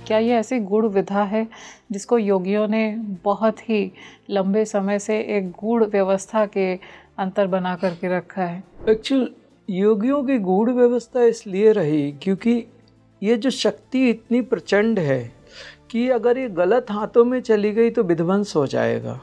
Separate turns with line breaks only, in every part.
क्या ये ऐसी गूढ़ विधा है जिसको योगियों ने बहुत ही लंबे समय से एक गूढ़ व्यवस्था के अंतर बना करके रखा है?
एक्चुअल योगियों की गूढ़ व्यवस्था इसलिए रही क्योंकि ये जो शक्ति इतनी प्रचंड है कि अगर ये गलत हाथों में चली गई तो विध्वंस हो जाएगा।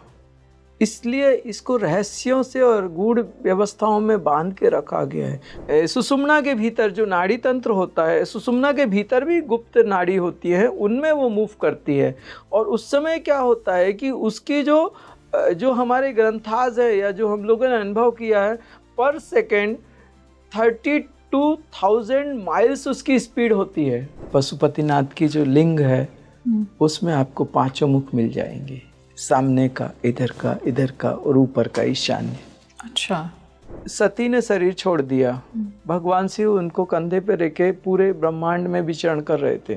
इसलिए इसको रहस्यों से और गूढ़ व्यवस्थाओं में बांध के रखा गया है। सुषुम्ना के भीतर जो नाड़ी तंत्र होता है, सुषुम्ना के भीतर भी गुप्त नाड़ी होती है, उनमें वो मूव करती है। और उस समय क्या होता है कि उसकी जो हमारे ग्रंथाज है या जो हम लोगों ने अनुभव किया है, पर सेकेंड 32,000 माइल्स उसकी स्पीड होती है। पशुपतिनाथ की जो लिंग है उसमें आपको 5 मुख मिल जाएंगे, सामने का, इधर का और ऊपर का ईशान्य।
अच्छा।
सती ने शरीर छोड़ दिया, भगवान शिव उनको कंधे पे रखे पूरे ब्रह्मांड में विचरण कर रहे थे।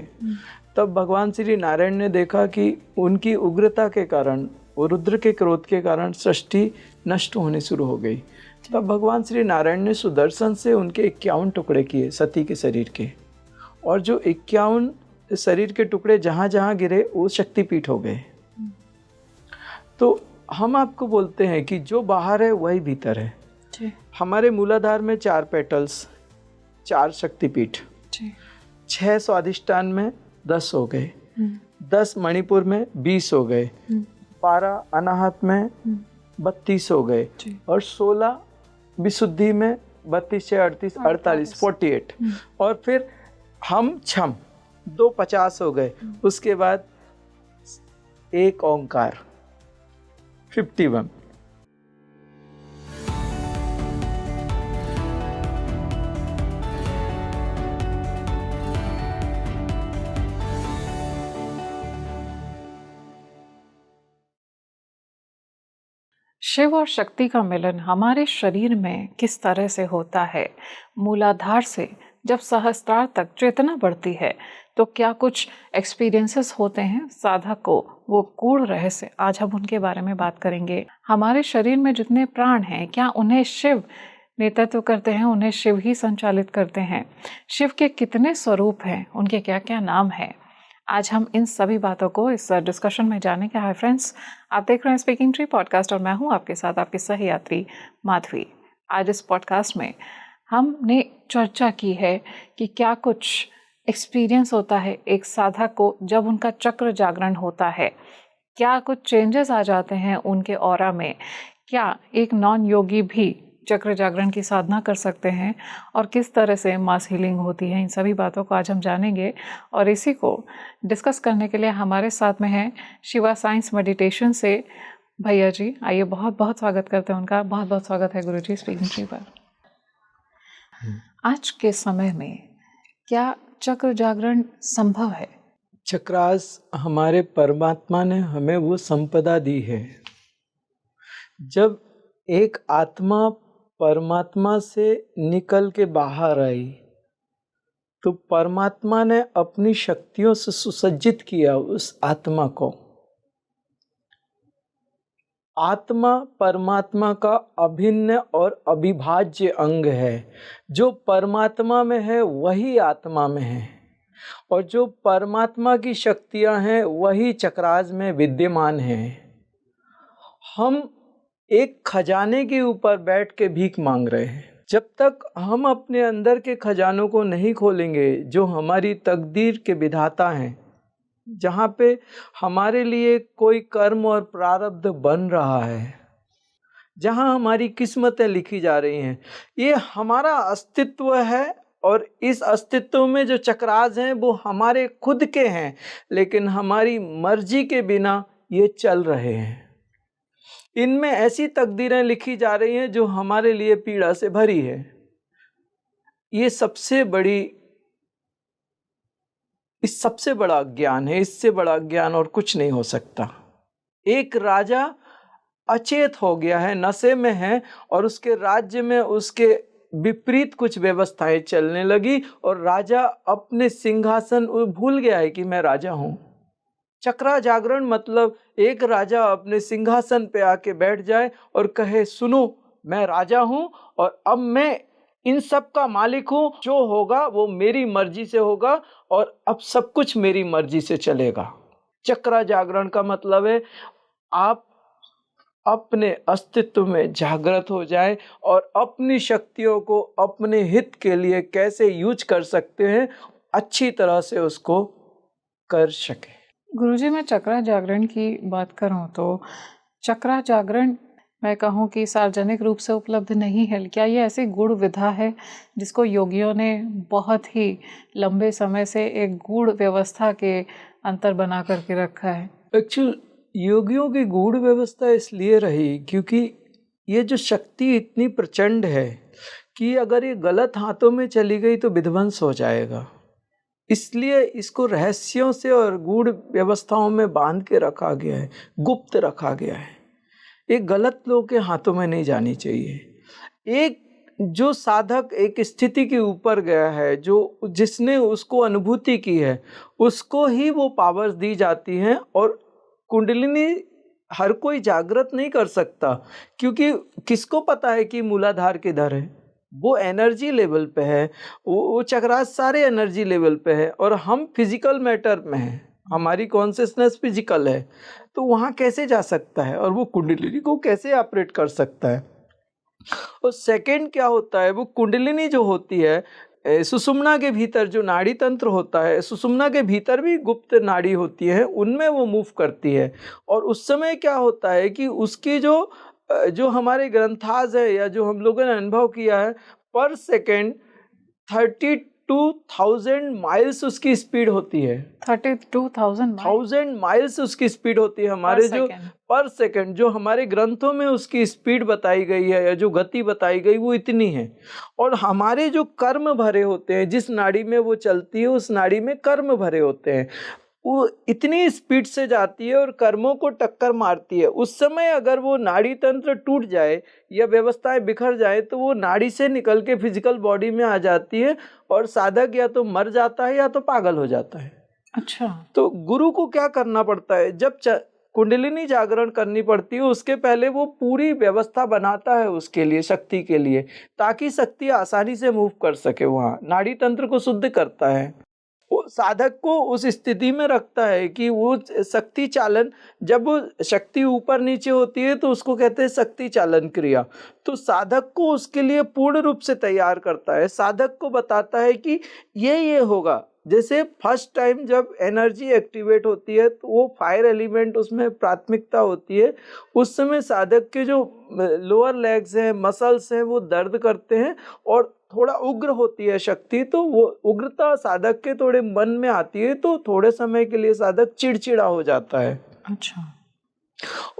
तब भगवान श्री नारायण ने देखा कि उनकी उग्रता के कारण और रुद्र के क्रोध के कारण सृष्टि नष्ट होने शुरू हो गई। तब भगवान श्री नारायण ने सुदर्शन से उनके 51 टुकड़े किए सती के शरीर के, और जो 51 शरीर के टुकड़े जहाँ जहाँ गिरे वो शक्तिपीठ हो गए। तो हम आपको बोलते हैं कि जो बाहर है वही भीतर है। हमारे मूलाधार में 4 पेटल्स, 4 शक्तिपीठ, 6 स्वादिष्ठान में 10 हो गए, 10 मणिपुर में 20 हो गए, 12 अनाहत में 32 हो गए, और 16 विशुद्धि में 32 से 38 48 48, और फिर हम छम 2 50 हो गए। उसके बाद एक ओंकार 51।
शिव और शक्ति का मिलन हमारे शरीर में किस तरह से होता है? मूलाधार से जब सहस्त्रार तक चेतना बढ़ती है तो क्या कुछ एक्सपीरियंसेस होते हैं साधक को, वो गूढ़ रहस्य, आज हम उनके बारे में बात करेंगे। हमारे शरीर में जितने प्राण हैं, क्या उन्हें शिव नेतृत्व करते हैं, उन्हें शिव ही संचालित करते हैं? शिव के कितने स्वरूप हैं, उनके क्या क्या नाम हैं? आज हम इन सभी बातों को इस डिस्कशन में जानेंगे। हाय फ्रेंड्स, आप देख रहे हैं स्पीकिंग ट्री पॉडकास्ट और मैं हूं आपके साथ आपकी सह यात्री माधवी। आज इस पॉडकास्ट में हमने चर्चा की है कि क्या कुछ एक्सपीरियंस होता है एक साधक को जब उनका चक्र जागरण होता है, क्या कुछ चेंजेस आ जाते हैं उनके ऑरा में, क्या एक नॉन योगी भी चक्र जागरण की साधना कर सकते हैं, और किस तरह से मास हीलिंग होती है। इन सभी बातों को आज हम जानेंगे और इसी को डिस्कस करने के लिए हमारे साथ में है शिवा साइंस मेडिटेशन से भैया जी। आइए, बहुत बहुत स्वागत करते हैं उनका। बहुत बहुत स्वागत है गुरु जी स्पीकिंग ट्री पर। आज के समय में क्या चक्र जागरण संभव है?
चक्रास हमारे परमात्मा ने हमें वो संपदा दी है। जब एक आत्मा परमात्मा से निकल के बाहर आई तो परमात्मा ने अपनी शक्तियों से सुसज्जित किया उस आत्मा को। आत्मा परमात्मा का अभिन्न और अविभाज्य अंग है। जो परमात्मा में है वही आत्मा में है, और जो परमात्मा की शक्तियां हैं वही चक्रास में विद्यमान हैं। हम एक खजाने के ऊपर बैठ के भीख मांग रहे हैं। जब तक हम अपने अंदर के खजानों को नहीं खोलेंगे, जो हमारी तकदीर के विधाता हैं, जहाँ पे हमारे लिए कोई कर्म और प्रारब्ध बन रहा है, जहाँ हमारी किस्मतें लिखी जा रही हैं, ये हमारा अस्तित्व है। और इस अस्तित्व में जो चक्रास हैं वो हमारे खुद के हैं, लेकिन हमारी मर्जी के बिना ये चल रहे हैं। इनमें ऐसी तकदीरें लिखी जा रही हैं जो हमारे लिए पीड़ा से भरी है। ये सबसे बड़ा ज्ञान है। इससे बड़ा ज्ञान और कुछ नहीं हो सकता। एक राजा अचेत हो गया है, नशे में है, और उसके राज्य में उसके विपरीत कुछ व्यवस्थाएं चलने लगी और राजा अपने सिंहासन भूल गया है कि मैं राजा हूं। चक्रा जागरण मतलब एक राजा अपने सिंहासन पे आके बैठ जाए और कहे, सुनो मैं राजा हूं और अब मैं इन सब का मालिक हूँ, जो होगा वो मेरी मर्जी से होगा और अब सब कुछ मेरी मर्जी से चलेगा। चक्रा जागरण का मतलब है आप अपने अस्तित्व में जागृत हो जाए और अपनी शक्तियों को अपने हित के लिए कैसे यूज कर सकते हैं, अच्छी तरह से उसको कर सके।
गुरुजी, मैं चक्रा जागरण की बात करूं तो चक्रा जागरण मैं कहूं कि सार्वजनिक रूप से उपलब्ध नहीं है। क्या ये ऐसी गूढ़ विधा है जिसको योगियों ने बहुत ही लंबे समय से एक गूढ़ व्यवस्था के अंतर बना करके रखा है?
एक्चुअल योगियों की गूढ़ व्यवस्था इसलिए रही क्योंकि ये जो शक्ति इतनी प्रचंड है कि अगर ये गलत हाथों में चली गई तो विध्वंस हो जाएगा। इसलिए इसको रहस्यों से और गूढ़ व्यवस्थाओं में बांध के रखा गया है, गुप्त रखा गया है। ये गलत लोगों के हाथों में नहीं जानी चाहिए। एक जो साधक एक स्थिति के ऊपर गया है, जो जिसने उसको अनुभूति की है, उसको ही वो पावर्स दी जाती हैं। और कुंडलिनी हर कोई जागृत नहीं कर सकता, क्योंकि किसको पता है कि मूलाधार किधर है? वो एनर्जी लेवल पे है, वो चक्रास सारे एनर्जी लेवल पे है और हम फिजिकल मैटर में हैं, हमारी कॉन्शियसनेस फिजिकल है, तो वहाँ कैसे जा सकता है और वो कुंडलिनी को कैसे ऑपरेट कर सकता है? और सेकंड क्या होता है, वो कुंडलिनी जो होती है सुषुम्ना के भीतर जो नाड़ी तंत्र होता है, सुषुम्ना के भीतर भी गुप्त नाड़ी होती है, उनमें वो मूव करती है। और उस समय क्या होता है कि उसकी जो हमारे ग्रंथाज है या जो हम लोगों ने अनुभव किया है, पर सेकेंड 32,000 माइल्स उसकी स्पीड होती है।
32,000
माइल्स उसकी स्पीड होती है हमारे जो पर सेकंड, जो हमारे ग्रंथों में उसकी स्पीड बताई गई है या जो गति बताई गई वो इतनी है। और हमारे जो कर्म भरे होते हैं, जिस नाड़ी में वो चलती है उस नाड़ी में कर्म भरे होते हैं, वो इतनी स्पीड से जाती है और कर्मों को टक्कर मारती है। उस समय अगर वो नाड़ी तंत्र टूट जाए या व्यवस्थाएं बिखर जाए तो वो नाड़ी से निकल के फिजिकल बॉडी में आ जाती है और साधक या तो मर जाता है या तो पागल हो जाता है।
अच्छा,
तो गुरु को क्या करना पड़ता है? जब कुंडलिनी जागरण करनी पड़ती है उसके पहले वो पूरी व्यवस्था बनाता है उसके लिए, शक्ति के लिए, ताकि शक्ति आसानी से मूव कर सके। वहाँ नाड़ी तंत्र को शुद्ध करता है, वो साधक को उस स्थिति में रखता है कि वो शक्ति चालन, जब वो शक्ति ऊपर नीचे होती है तो उसको कहते हैं शक्ति चालन क्रिया। तो साधक को उसके लिए पूर्ण रूप से तैयार करता है, साधक को बताता है कि ये होगा। जैसे फर्स्ट टाइम जब एनर्जी एक्टिवेट होती है तो वो फायर एलिमेंट उसमें प्राथमिकता होती है, उस समय साधक के जो लोअर लेग्स हैं, मसल्स हैं, वो दर्द करते हैं और थोड़ा उग्र होती है शक्ति, तो वो उग्रता साधक के थोड़े मन में आती है, तो थोड़े समय के लिए साधक चिड़चिड़ा हो जाता है।
अच्छा,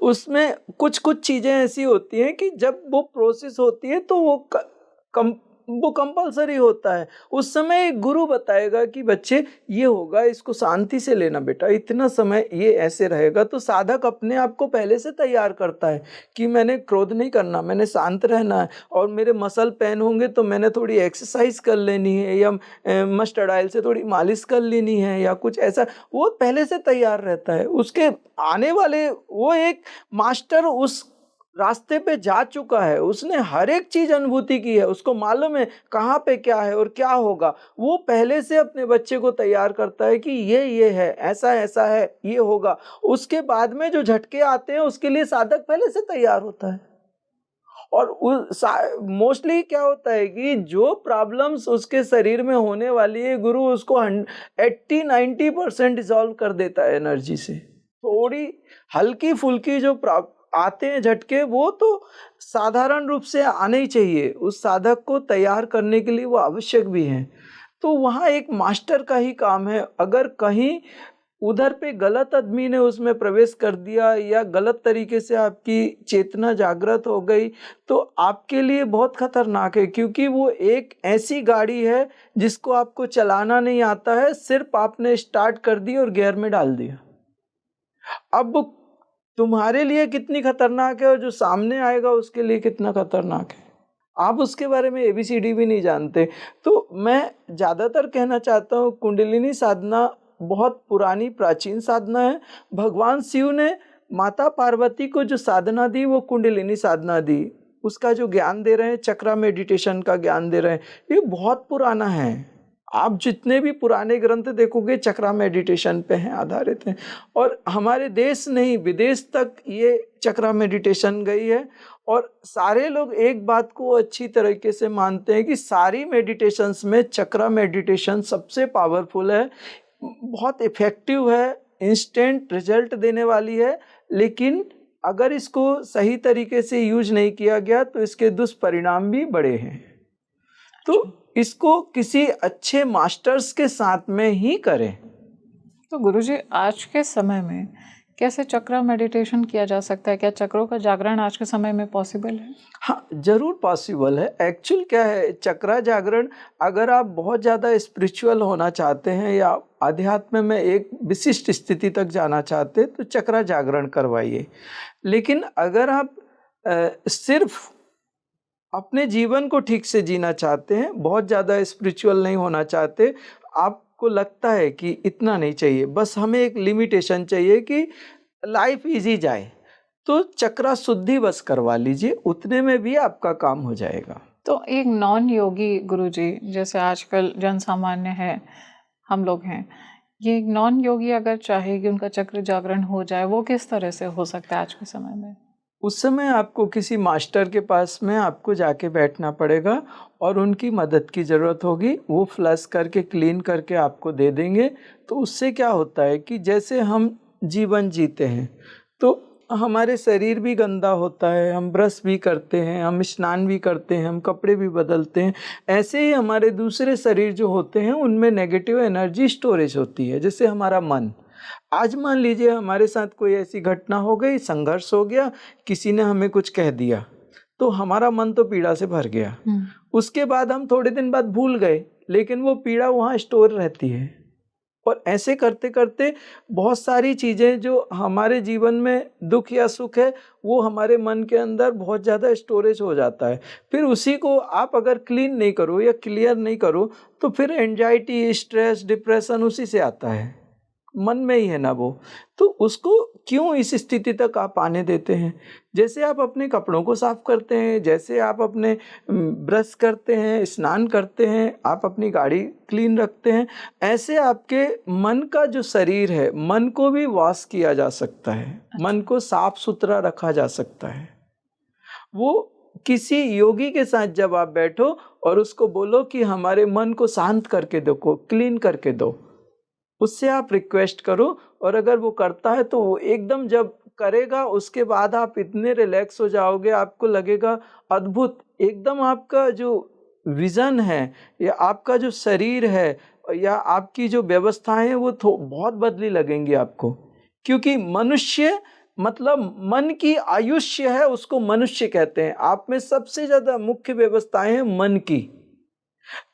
उसमें कुछ चीजें ऐसी होती हैं कि जब वो प्रोसेस होती है तो वो कंपलसरी होता है। उस समय गुरु बताएगा कि बच्चे ये होगा, इसको शांति से लेना बेटा, इतना समय ये ऐसे रहेगा। तो साधक अपने आप को पहले से तैयार करता है कि मैंने क्रोध नहीं करना, मैंने शांत रहना है, और मेरे मसल पेन होंगे तो मैंने थोड़ी एक्सरसाइज कर लेनी है या मस्टर्ड ऑयल से थोड़ी मालिश कर लेनी है या कुछ ऐसा, वो पहले से तैयार रहता है। उसके आने वाले वो एक मास्टर उस रास्ते पे जा चुका है, उसने हर एक चीज अनुभूति की है, उसको मालूम है कहाँ पे क्या है और क्या होगा। वो पहले से अपने बच्चे को तैयार करता है कि ये है, ऐसा है, ये होगा। उसके बाद में जो झटके आते हैं उसके लिए साधक पहले से तैयार होता है। और मोस्टली क्या होता है कि जो प्रॉब्लम्स उसके शरीर में होने वाली है, गुरु उसको 80-90% डिसॉल्व कर देता है एनर्जी से। थोड़ी हल्की फुल्की जो आते हैं झटके, वो तो साधारण रूप से आने ही चाहिए, उस साधक को तैयार करने के लिए वो आवश्यक भी हैं। तो वहाँ एक मास्टर का ही काम है। अगर कहीं उधर पे गलत आदमी ने उसमें प्रवेश कर दिया या गलत तरीके से आपकी चेतना जागृत हो गई तो आपके लिए बहुत खतरनाक है, क्योंकि वो एक ऐसी गाड़ी है जिसको आपको चलाना नहीं आता है, सिर्फ आपने स्टार्ट कर दी और गियर में डाल दिया। अब तुम्हारे लिए कितनी खतरनाक है और जो सामने आएगा उसके लिए कितना खतरनाक है, आप उसके बारे में ABCD भी नहीं जानते। तो मैं ज़्यादातर कहना चाहता हूँ, कुंडलिनी साधना बहुत पुरानी प्राचीन साधना है। भगवान शिव ने माता पार्वती को जो साधना दी वो कुंडलिनी साधना दी। उसका जो ज्ञान दे रहे हैं, चक्रा मेडिटेशन का ज्ञान दे रहे हैं, ये बहुत पुराना है। आप जितने भी पुराने ग्रंथ देखोगे चक्रा मेडिटेशन पे हैं, आधारित हैं। और हमारे देश नहीं, विदेश तक ये चक्रा मेडिटेशन गई है। और सारे लोग एक बात को अच्छी तरीके से मानते हैं कि सारी मेडिटेशंस में चक्रा मेडिटेशन सबसे पावरफुल है, बहुत इफेक्टिव है, इंस्टेंट रिजल्ट देने वाली है। लेकिन अगर इसको सही तरीके से यूज नहीं किया गया तो इसके दुष्परिणाम भी बड़े हैं। तो इसको किसी अच्छे मास्टर्स के साथ में ही करें।
तो गुरुजी, आज के समय में कैसे चक्र मेडिटेशन किया जा सकता है? क्या चक्रों का जागरण आज के समय में पॉसिबल है?
हाँ, जरूर पॉसिबल है। एक्चुअल क्या है, चक्रा जागरण, अगर आप बहुत ज़्यादा स्पिरिचुअल होना चाहते हैं या अध्यात्म में एक विशिष्ट स्थिति तक जाना चाहते हैं तो चक्रा जागरण करवाइए। लेकिन अगर आप सिर्फ अपने जीवन को ठीक से जीना चाहते हैं, बहुत ज़्यादा स्पिरिचुअल नहीं होना चाहते, आपको लगता है कि इतना नहीं चाहिए, बस हमें एक लिमिटेशन चाहिए कि लाइफ इजी जाए, तो चक्रा शुद्धि बस करवा लीजिए, उतने में भी आपका काम हो जाएगा।
तो एक नॉन योगी गुरुजी, जैसे आजकल जन सामान्य है, हम लोग हैं, ये एक नॉन योगी अगर चाहे कि उनका चक्र जागरण हो जाए, वो किस तरह से हो सकता है आज के समय में?
उस समय आपको किसी मास्टर के पास में आपको जाके बैठना पड़ेगा और उनकी मदद की ज़रूरत होगी। वो फ्लश करके क्लीन करके आपको दे देंगे। तो उससे क्या होता है कि जैसे हम जीवन जीते हैं तो हमारे शरीर भी गंदा होता है, हम ब्रश भी करते हैं, हम स्नान भी करते हैं, हम कपड़े भी बदलते हैं, ऐसे ही हमारे दूसरे शरीर जो होते हैं उनमें नेगेटिव एनर्जी स्टोरेज होती है। जैसे हमारा मन, आज मान लीजिए हमारे साथ कोई ऐसी घटना हो गई, संघर्ष हो गया, किसी ने हमें कुछ कह दिया, तो हमारा मन तो पीड़ा से भर गया। उसके बाद हम थोड़े दिन बाद भूल गए, लेकिन वो पीड़ा वहाँ स्टोर रहती है। और ऐसे करते करते बहुत सारी चीज़ें जो हमारे जीवन में दुख या सुख है वो हमारे मन के अंदर बहुत ज़्यादा स्टोरेज हो जाता है। फिर उसी को आप अगर क्लीन नहीं करो या क्लियर नहीं करो तो फिर एंजाइटी, स्ट्रेस, डिप्रेशन उसी से आता है, मन में ही है ना वो। तो उसको क्यों इस स्थिति तक आप आने देते हैं? जैसे आप अपने कपड़ों को साफ करते हैं, जैसे आप अपने ब्रश करते हैं, स्नान करते हैं, आप अपनी गाड़ी क्लीन रखते हैं, ऐसे आपके मन का जो शरीर है, मन को भी वॉश किया जा सकता है, मन को साफ सुथरा रखा जा सकता है। वो किसी योगी के साथ जब आप बैठो और उसको बोलो कि हमारे मन को शांत करके दो, क्लीन करके दो, उससे आप रिक्वेस्ट करो। और अगर वो करता है तो वो एकदम जब करेगा उसके बाद आप इतने रिलैक्स हो जाओगे, आपको लगेगा अद्भुत, एकदम आपका जो विज़न है या आपका जो शरीर है या आपकी जो व्यवस्थाएं हैं वो बहुत बदली लगेंगी आपको। क्योंकि मनुष्य मतलब मन की आयुष्य है, उसको मनुष्य कहते हैं। आप में सबसे ज़्यादा मुख्य व्यवस्थाएं हैं मन की।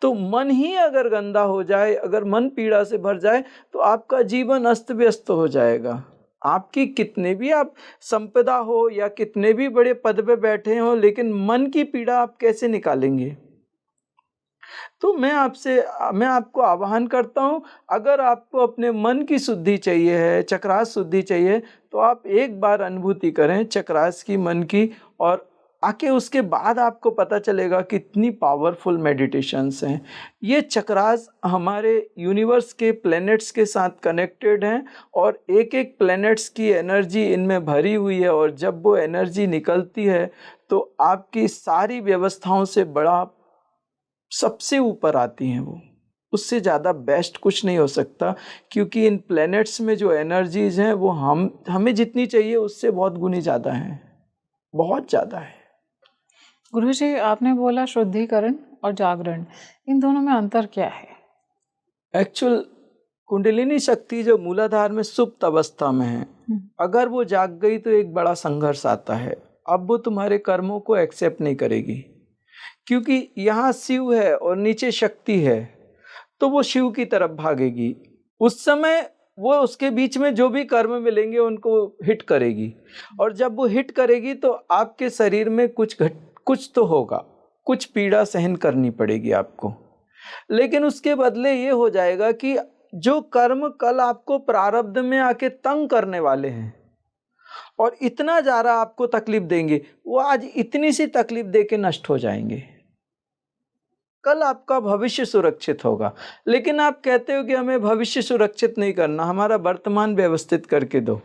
तो मन ही अगर गंदा हो जाए, अगर मन पीड़ा से भर जाए तो आपका जीवन अस्त व्यस्त हो जाएगा। आपकी कितने भी आप संपदा हो या कितने भी बड़े पद पे बैठे हो, लेकिन मन की पीड़ा आप कैसे निकालेंगे? तो मैं आपको आह्वान करता हूँ, अगर आपको अपने मन की शुद्धि चाहिए है, चक्रास शुद्धि चाहिए, तो आप एक बार अनुभूति करें चक्रास की, मन की, और आके उसके बाद आपको पता चलेगा कितनी पावरफुल मेडिटेशंस हैं। ये चक्रास हमारे यूनिवर्स के प्लैनेट्स के साथ कनेक्टेड हैं और एक एक प्लैनेट्स की एनर्जी इनमें भरी हुई है। और जब वो एनर्जी निकलती है तो आपकी सारी व्यवस्थाओं से बड़ा सबसे ऊपर आती हैं वो। उससे ज़्यादा बेस्ट कुछ नहीं हो सकता, क्योंकि इन प्लैनेट्स में जो एनर्जीज हैं वो हमें जितनी चाहिए उससे बहुत गुनी ज़्यादा हैं, बहुत ज़्यादा है।
गुरुजी, आपने बोला शुद्धिकरण और जागरण, इन दोनों में अंतर क्या है?
एक्चुअल कुंडलिनी शक्ति जो मूलाधार में सुप्त अवस्था में है, अगर वो जाग गई तो एक बड़ा संघर्ष आता है। अब वो तुम्हारे कर्मों को एक्सेप्ट नहीं करेगी, क्योंकि यहाँ शिव है और नीचे शक्ति है, तो वो शिव की तरफ भागेगी। उस समय वो उसके बीच में जो भी कर्म मिलेंगे उनको हिट करेगी, और जब वो हिट करेगी तो आपके शरीर में कुछ तो होगा, कुछ पीड़ा सहन करनी पड़ेगी आपको। लेकिन उसके बदले ये हो जाएगा कि जो कर्म कल आपको प्रारब्ध में आके तंग करने वाले हैं और इतना ज़्यादा आपको तकलीफ देंगे, वो आज इतनी सी तकलीफ दे के नष्ट हो जाएंगे। कल आपका भविष्य सुरक्षित होगा। लेकिन आप कहते हो कि हमें भविष्य सुरक्षित नहीं करना, हमारा वर्तमान व्यवस्थित करके दो,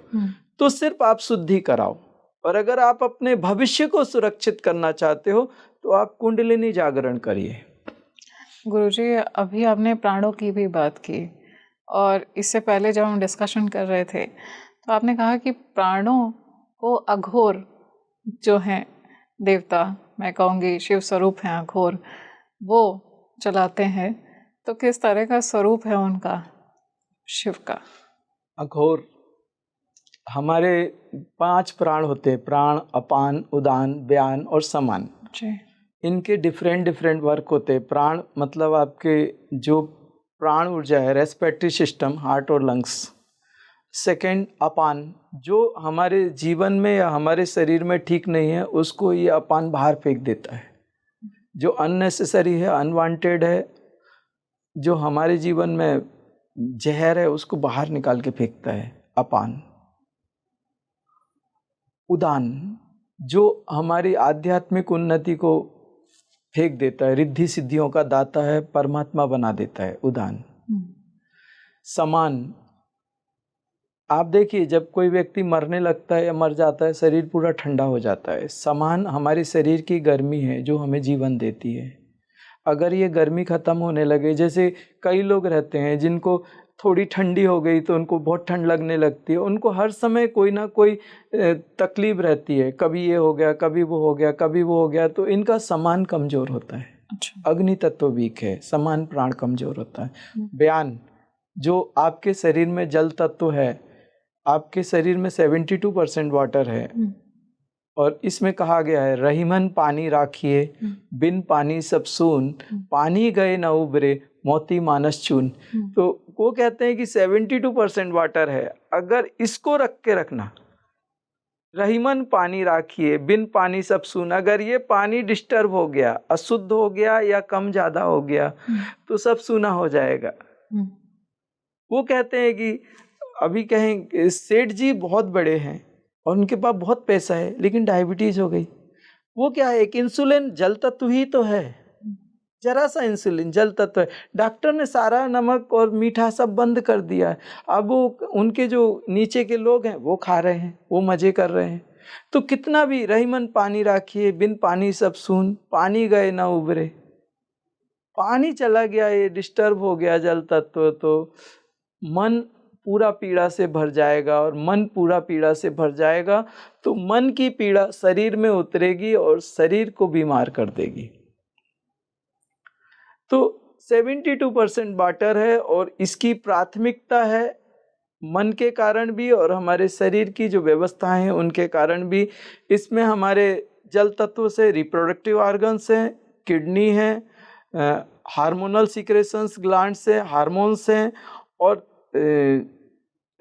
तो सिर्फ आप शुद्धि कराओ। और अगर आप अपने भविष्य को सुरक्षित करना चाहते हो तो आप कुंडलिनी जागरण करिए।
गुरुजी, अभी आपने प्राणों की भी बात की, और इससे पहले जब हम डिस्कशन कर रहे थे तो आपने कहा कि प्राणों को अघोर जो हैं देवता, मैं कहूँगी शिव स्वरूप हैं अघोर, वो चलाते हैं। तो किस तरह का स्वरूप है उनका, शिव का?
अघोर, हमारे 5 प्राण होते हैं, प्राण, अपान, उदान, व्यान और समान।
जी।
इनके डिफरेंट वर्क होते हैं। प्राण मतलब आपके जो प्राण ऊर्जा है, रेस्पिरेटरी सिस्टम, हार्ट और लंग्स। सेकंड अपान, जो हमारे जीवन में या हमारे शरीर में ठीक नहीं है उसको ये अपान बाहर फेंक देता है। जो अननेसेसरी है, अनवांटेड है, जो हमारे जीवन में जहर है उसको बाहर निकाल के फेंकता है, अपान। उदान, जो हमारी आध्यात्मिक उन्नति को फेंक देता है, रिद्धि सिद्धियों का दाता है, परमात्मा बना देता है, उदान। समान, आप देखिए जब कोई व्यक्ति मरने लगता है या मर जाता है, शरीर पूरा ठंडा हो जाता है। समान हमारे शरीर की गर्मी है जो हमें जीवन देती है। अगर ये गर्मी खत्म होने लगे, जैसे कई लोग रहते हैं जिनको थोड़ी ठंडी हो गई तो उनको बहुत ठंड लगने लगती है, उनको हर समय कोई ना कोई तकलीफ रहती है, कभी ये हो गया, कभी वो हो गया, कभी वो हो गया, तो इनका समान कमजोर होता है।
अच्छा।
अग्नि तत्व वीक है, समान प्राण कमजोर होता है। व्यान, जो आपके शरीर में जल तत्व है, आपके शरीर में 72% वाटर है, और इसमें कहा गया है रहीमन पानी राखिए, बिन पानी सब सून, पानी गए न उबरे, मोती मानस चून। तो वो कहते हैं कि 72% वाटर है, अगर इसको रख के रखना, रहीमन पानी राखिए, बिन पानी सब सून, अगर ये पानी डिस्टर्ब हो गया, अशुद्ध हो गया या कम ज्यादा हो गया तो सब सूना हो जाएगा। वो कहते हैं कि अभी कहें सेठ जी बहुत बड़े हैं और उनके पास बहुत पैसा है लेकिन डायबिटीज हो गई, वो क्या है, एक इंसुलिन जल तत्व ही तो है, जरा सा इंसुलिन जल तत्व है। डॉक्टर ने सारा नमक और मीठा सब बंद कर दिया है, अब वो उनके जो नीचे के लोग हैं वो खा रहे हैं, वो मजे कर रहे हैं। तो कितना भी रहीमन पानी राखिए, बिन पानी सब सून, पानी गए ना उबरे, पानी चला गया, ये डिस्टर्ब हो गया जल तत्व, तो मन पूरा पीड़ा से भर जाएगा, और मन पूरा पीड़ा से भर जाएगा तो मन की पीड़ा शरीर में उतरेगी और शरीर को बीमार कर देगी। तो 72% वाटर है और इसकी प्राथमिकता है मन के कारण भी और हमारे शरीर की जो व्यवस्थाएं हैं उनके कारण भी। इसमें हमारे जल तत्व से रिप्रोडक्टिव ऑर्गन्स हैं, किडनी है, हार्मोनल सिक्रेशंस ग्लैंड्स है, हार्मोन्स हैं, और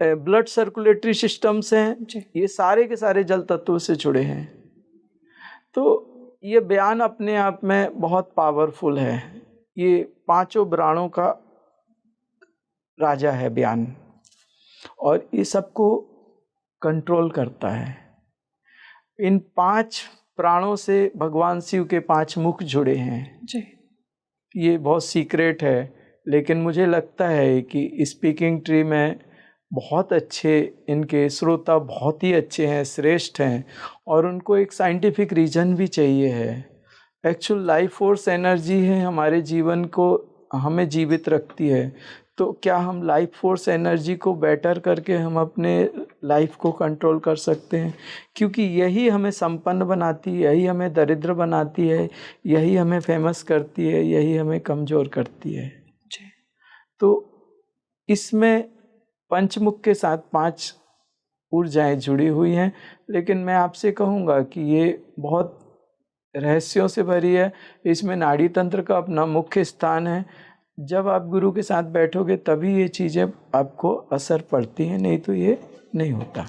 ब्लड सर्कुलेटरी सिस्टम्स हैं, ये सारे के सारे जल तत्वों से जुड़े हैं। तो ये बयान अपने आप में बहुत पावरफुल है, ये 5 प्राणों का राजा है बयान, और ये सबको कंट्रोल करता है। इन 5 प्राणों से भगवान शिव के 5 मुख जुड़े हैं जी। ये बहुत सीक्रेट है, लेकिन मुझे लगता है कि स्पीकिंग ट्री में बहुत अच्छे इनके श्रोता बहुत ही अच्छे हैं, श्रेष्ठ हैं, और उनको एक साइंटिफिक रीजन भी चाहिए है। एक्चुअल लाइफ फोर्स एनर्जी है, हमारे जीवन को हमें जीवित रखती है। तो क्या हम लाइफ फोर्स एनर्जी को बेटर करके हम अपने लाइफ को कंट्रोल कर सकते हैं? क्योंकि यही हमें संपन्न बनाती है, यही हमें दरिद्र बनाती है, यही हमें फेमस करती है, यही हमें कमज़ोर करती है। तो इसमें पंचमुख के साथ 5 ऊर्जाएं जुड़ी हुई हैं, लेकिन मैं आपसे कहूँगा कि ये बहुत रहस्यों से भरी है। इसमें नाड़ी तंत्र का अपना मुख्य स्थान है। जब आप गुरु के साथ बैठोगे तभी ये चीज़ें आपको असर पड़ती हैं, नहीं तो ये नहीं होता।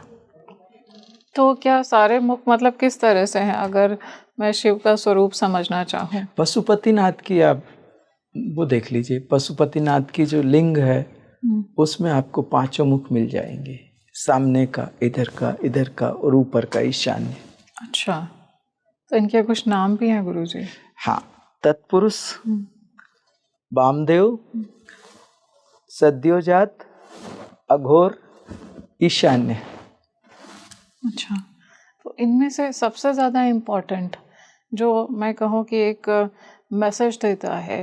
तो क्या सारे मुख मतलब किस तरह से हैं, अगर मैं शिव का स्वरूप समझना चाहूँ?
पशुपतिनाथ की आप वो देख लीजिए, पशुपतिनाथ की जो लिंग है उसमें आपको 5 मुख मिल जाएंगे। सामने का, इधर का और ऊपर का ईशान्य।
अच्छा, तो इनके कुछ नाम भी हैं गुरुजी?
हाँ, तत्पुरुष, वामदेव, सद्योजात, अघोर, ईशान्य।
अच्छा, तो इनमें से सबसे ज़्यादा इम्पोर्टेंट जो मैं कहूँ कि एक मैसेज देता है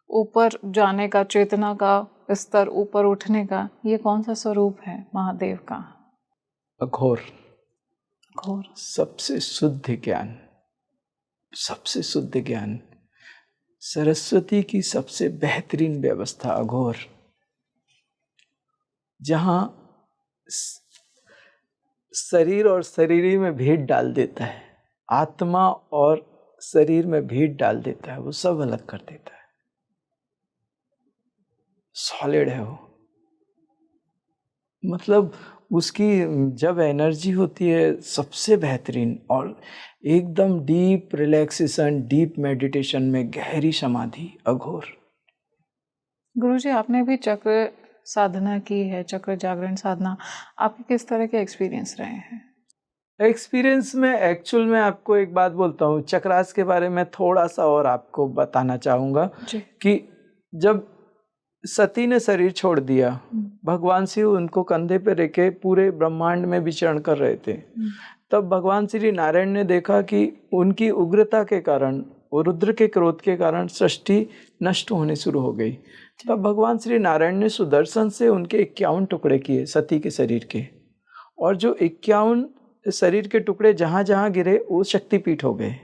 ऊपर जाने का, चेतना का स्तर ऊपर उठने का, ये कौन सा स्वरूप है महादेव का?
अघोर।
घोर।
सबसे शुद्ध ज्ञान, सबसे शुद्ध ज्ञान, सरस्वती की सबसे बेहतरीन व्यवस्था अघोर, जहां शरीर और शरीरी में भेद डाल देता है, आत्मा और शरीर में भेद डाल देता है, वो सब अलग कर देता है। सॉलिड है वो, मतलब उसकी जब एनर्जी होती है सबसे बेहतरीन, और एकदम डीप रिलैक्सेशन, डीप मेडिटेशन में गहरी समाधि, अघोर।
गुरुजी, आपने भी चक्र साधना की है, चक्र जागरण साधना, आपके किस तरह के एक्सपीरियंस रहे हैं?
एक्सपीरियंस में एक्चुअल में आपको एक बात बोलता हूँ, चक्रास के बारे में थोड़ा सा और आपको बताना चाहूँगा कि जब सती ने शरीर छोड़ दिया, भगवान शिव उनको कंधे पे रखे पूरे ब्रह्मांड में विचरण कर रहे थे, तब भगवान श्री नारायण ने देखा कि उनकी उग्रता के कारण और रुद्र के क्रोध के कारण सृष्टि नष्ट होने शुरू हो गई। तब भगवान श्री नारायण ने सुदर्शन से उनके 51 टुकड़े किए सती के शरीर के, और जो 51 शरीर के टुकड़े जहां जहां गिरे वो शक्तिपीठ हो गए।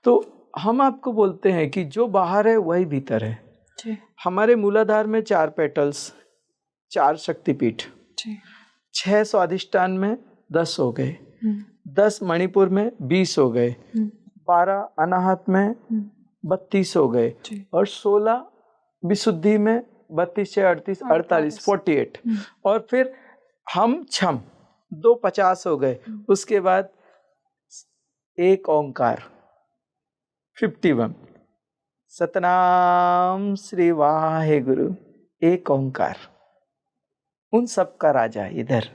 तो हम आपको बोलते हैं कि जो बाहर है वही भीतर है। हमारे मूलाधार में 4 पेटल्स, 4 शक्तिपीठ, 6 स्वादिष्ठान में 10 हो गए, 10 मणिपुर में 20 हो गए, 12 अनाहत में 32 हो गए, और 16 विशुद्धि में 32 से 38 48 48, और फिर हम छम 2 50 हो गए। उसके बाद एक ओंकार 51, सतनाम श्री वाहे गुरु, एक ओंकार, उन सब का राजा इधर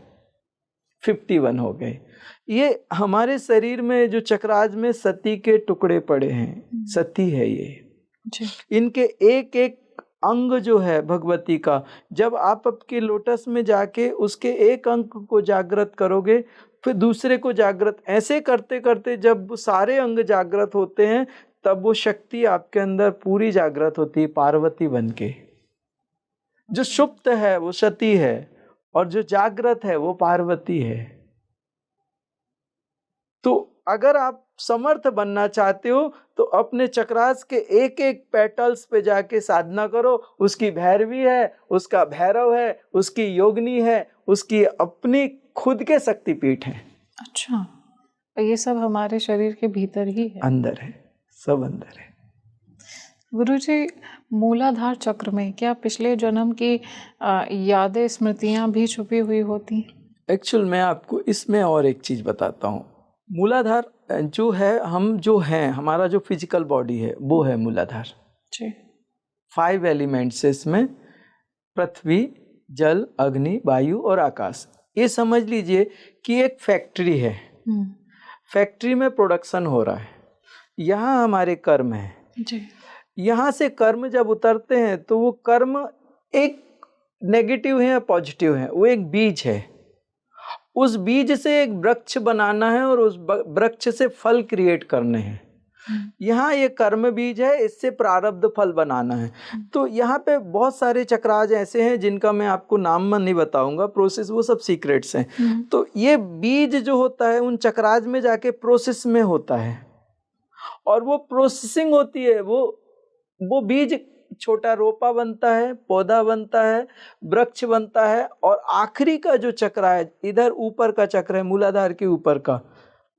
51 हो गए। ये हमारे शरीर में जो चक्राज में सती के टुकड़े पड़े हैं, सती है ये, इनके एक एक अंग जो है भगवती का, जब आप आपके लोटस में जाके उसके एक अंग को जागृत करोगे, फिर दूसरे को जागृत, ऐसे करते करते जब सारे अंग जागृत होते हैं, तब वो शक्ति आपके अंदर पूरी जागृत होती है, पार्वती बनके। जो सुप्त है वो सती है, और जो जागृत है वो पार्वती है। तो अगर आप समर्थ बनना चाहते हो तो अपने चक्रास के एक एक पेटल्स पे जाके साधना करो। उसकी भैरवी है, उसका भैरव है, उसकी योगिनी है, उसकी अपनी खुद के शक्तिपीठ है।
अच्छा, ये सब हमारे शरीर के भीतर ही है,
अंदर है, सब अंदर है।
गुरुजी, मूलाधार चक्र में क्या पिछले जन्म की यादें, स्मृतियां भी छुपी हुई होती?
एक्चुअल मैं आपको इसमें और एक चीज बताता हूँ। मूलाधार जो है, हम जो हैं, हमारा जो फिजिकल बॉडी है वो है मूलाधार। 5 एलिमेंट्स है इसमें, पृथ्वी, जल, अग्नि, वायु और आकाश। ये समझ लीजिए कि एक फैक्ट्री है, फैक्ट्री में प्रोडक्शन हो रहा है, यहाँ हमारे कर्म है जी। यहाँ से कर्म जब उतरते हैं तो वो कर्म एक नेगेटिव है या पॉजिटिव है, वो एक बीज है। उस बीज से एक वृक्ष बनाना है और उस वृक्ष से फल क्रिएट करने हैं। यहाँ ये कर्म बीज है, इससे प्रारब्ध फल बनाना है। तो यहाँ पे बहुत सारे चक्राज ऐसे हैं जिनका मैं आपको नाम नहीं बताऊंगा, प्रोसेस वो सब सीक्रेट्स हैं। तो ये बीज जो होता है उन चक्राज में जाके प्रोसेस में होता है, और वो प्रोसेसिंग होती है, वो बीज छोटा रोपा बनता है, पौधा बनता है, वृक्ष बनता है, और आखिरी का जो चक्र है, इधर ऊपर का चक्र है मूलाधार के ऊपर का,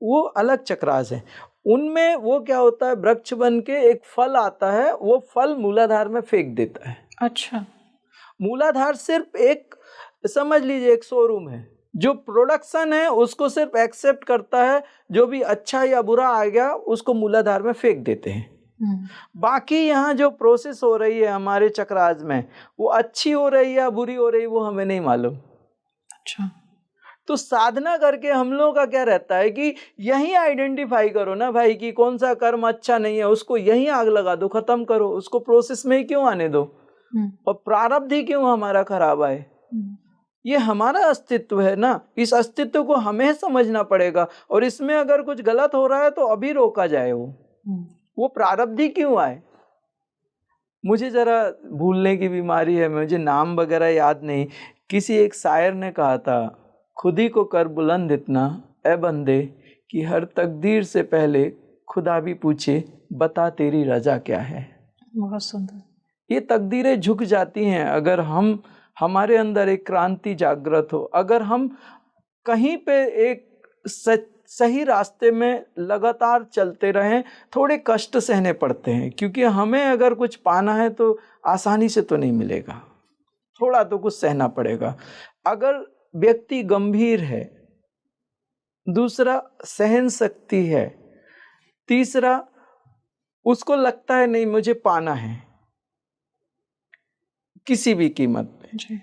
वो अलग चक्रास है। उनमें वो क्या होता है, वृक्ष बन के एक फल आता है, वो फल मूलाधार में फेंक देता है। अच्छा, मूलाधार सिर्फ एक, समझ लीजिए एक शोरूम है, जो प्रोडक्शन है उसको सिर्फ एक्सेप्ट करता है, जो भी अच्छा या बुरा आ गया उसको मूलाधार में फेंक देते हैं। बाकी यहाँ जो प्रोसेस हो रही है हमारे चक्राज में, वो अच्छी हो रही है या बुरी हो रही है वो हमें नहीं मालूम।
अच्छा।
तो साधना करके हम लोगों का क्या रहता है कि यही आइडेंटिफाई करो ना भाई कि कौन सा कर्म अच्छा नहीं है, उसको यहीं आग लगा दो, खत्म करो, उसको प्रोसेस में ही क्यों आने दो, और प्रारब्ध ही क्यों हमारा खराब आए। ये हमारा अस्तित्व है ना, इस अस्तित्व को हमें समझना पड़ेगा, और इसमें अगर कुछ गलत हो रहा है तो अभी रोका जाए। वो प्रारब्ध ही क्यों आए। मुझे जरा भूलने की बीमारी है, मुझे नाम वगैरह याद नहीं। किसी एक शायर ने कहा था, खुद ही को कर बुलंद इतना ए बंदे कि हर तकदीर से पहले खुदा भी पूछे बता तेरी रजा क्या है।
बहुत सुंदर।
ये तकदीरें झुक जाती हैं अगर हमारे अंदर एक क्रांति जागृत हो, अगर हम कहीं पे एक सही रास्ते में लगातार चलते रहें। थोड़े कष्ट सहने पड़ते हैं, क्योंकि हमें अगर कुछ पाना है तो आसानी से तो नहीं मिलेगा, थोड़ा तो कुछ सहना पड़ेगा। अगर व्यक्ति गंभीर है, दूसरा सहन शक्ति है, तीसरा उसको लगता है नहीं मुझे पाना है किसी भी कीमत पे,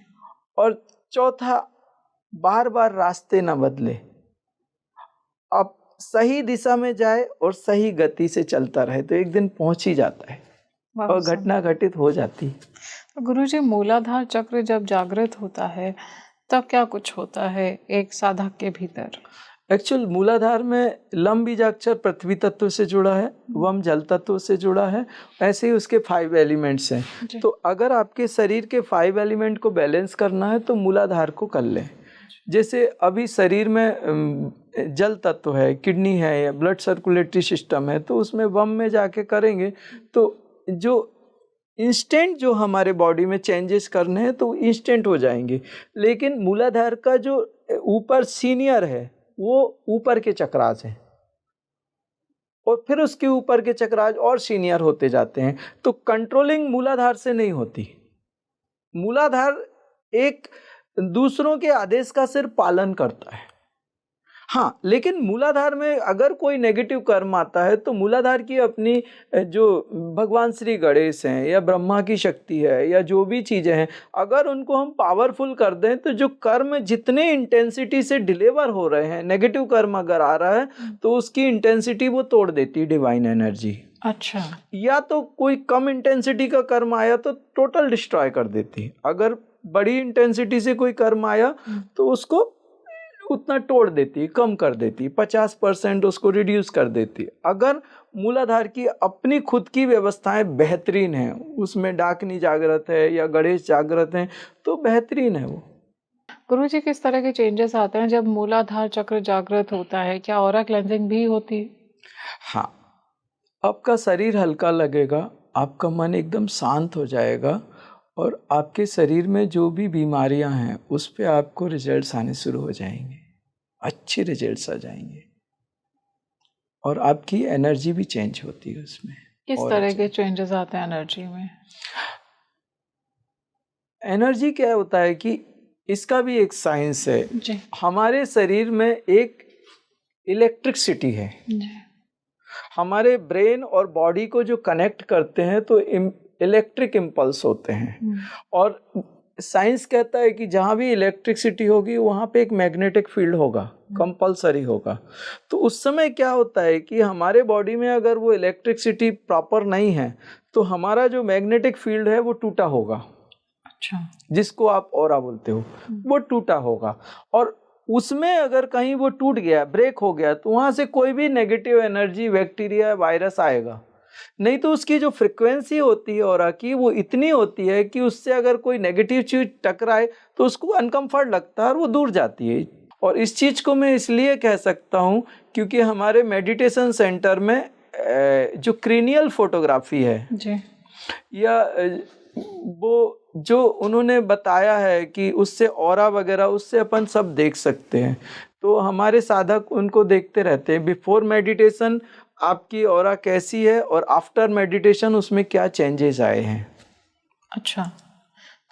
और चौथा बार बार रास्ते ना बदले, अब सही दिशा में जाए और सही गति से चलता रहे तो एक दिन पहुंच ही जाता है और घटना घटित हो जाती है।
गुरुजी, मूलाधार चक्र जब जागृत होता है तब क्या कुछ होता है एक साधक के भीतर?
एक्चुअल मूलाधार में लम बीजाक्षर पृथ्वी तत्व से जुड़ा है, वम जल तत्व से जुड़ा है, ऐसे ही उसके 5 एलिमेंट्स हैं। तो अगर आपके शरीर के 5 एलिमेंट को बैलेंस करना है तो मूलाधार को कर लें। जैसे अभी शरीर में जल तत्व है, किडनी है या ब्लड सर्कुलेटरी सिस्टम है, तो उसमें वम में जाके करेंगे तो जो इंस्टेंट जो हमारे बॉडी में चेंजेस करने हैं तो इंस्टेंट हो जाएंगे। लेकिन मूलाधार का जो ऊपर सीनियर है वो ऊपर के चक्रास हैं, और फिर उसके ऊपर के चक्रास और सीनियर होते जाते हैं। तो कंट्रोलिंग मूलाधार से नहीं होती। मूलाधार एक दूसरों के आदेश का सिर्फ पालन करता है। हाँ, लेकिन मूलाधार में अगर कोई नेगेटिव कर्म आता है तो मूलाधार की अपनी जो भगवान श्री गणेश हैं या ब्रह्मा की शक्ति है या जो भी चीज़ें हैं, अगर उनको हम पावरफुल कर दें तो जो कर्म जितने इंटेंसिटी से डिलीवर हो रहे हैं, नेगेटिव कर्म अगर आ रहा है तो उसकी इंटेंसिटी वो तोड़ देती है, डिवाइन एनर्जी।
अच्छा।
या तो कोई कम इंटेंसिटी का कर्म आया तो टोटल डिस्ट्रॉय कर देती है, अगर बड़ी इंटेंसिटी से कोई कर्म आया तो उसको उतना तोड़ देती है, कम कर देती है, 50% उसको रिड्यूस कर देती है। अगर मूलाधार की अपनी खुद की व्यवस्थाएं बेहतरीन हैं, उसमें डाकिनी जागृत है या गणेश जागृत है तो बेहतरीन है वो।
गुरुजी, किस तरह के चेंजेस आते हैं जब मूलाधार चक्र जागृत होता है? क्या ऑरा क्लेंजिंग भी होती है?
हाँ, आपका शरीर हल्का लगेगा, आपका मन एकदम शांत हो जाएगा, और आपके शरीर में जो भी बीमारियां हैं उस पे आपको रिजल्ट्स आने शुरू हो जाएंगे, अच्छे रिजल्ट्स आ जाएंगे, और आपकी एनर्जी भी चेंज होती है उसमें।
किस तरह के चेंजेस आते हैं एनर्जी में?
एनर्जी क्या होता है कि इसका भी एक साइंस है
जी।
हमारे शरीर में एक इलेक्ट्रिसिटी है
जी।
हमारे ब्रेन और बॉडी को जो कनेक्ट करते हैं तो इलेक्ट्रिक इम्पल्स होते हैं, और साइंस कहता है कि जहाँ भी इलेक्ट्रिसिटी होगी वहाँ पे एक मैग्नेटिक फील्ड होगा, कंपलसरी होगा। तो उस समय क्या होता है कि हमारे बॉडी में अगर वो इलेक्ट्रिसिटी प्रॉपर नहीं है तो हमारा जो मैग्नेटिक फील्ड है वो टूटा होगा।
अच्छा।
जिसको आप ऑरा बोलते हो, वो टूटा होगा, और उसमें अगर कहीं वो टूट गया, ब्रेक हो गया, तो वहाँ से कोई भी नेगेटिव एनर्जी, बैक्टीरिया, वायरस आएगा नहीं। तो उसकी जो फ्रिक्वेंसी होती है ऑरा की वो इतनी होती है कि उससे अगर कोई नेगेटिव चीज टकराए तो उसको अनकंफर्ट लगता है और वो दूर जाती है। और इस चीज को मैं इसलिए कह सकता हूँ क्योंकि हमारे मेडिटेशन सेंटर में जो क्रीनियल फोटोग्राफी है जी, या वो जो उन्होंने बताया है कि उससे ऑरा वगैरह उससे अपन सब देख सकते हैं। तो हमारे साधक उनको देखते रहते हैं, बिफोर मेडिटेशन आपकी ऑरा कैसी है और आफ्टर मेडिटेशन उसमें क्या चेंजेस आए हैं। अच्छा,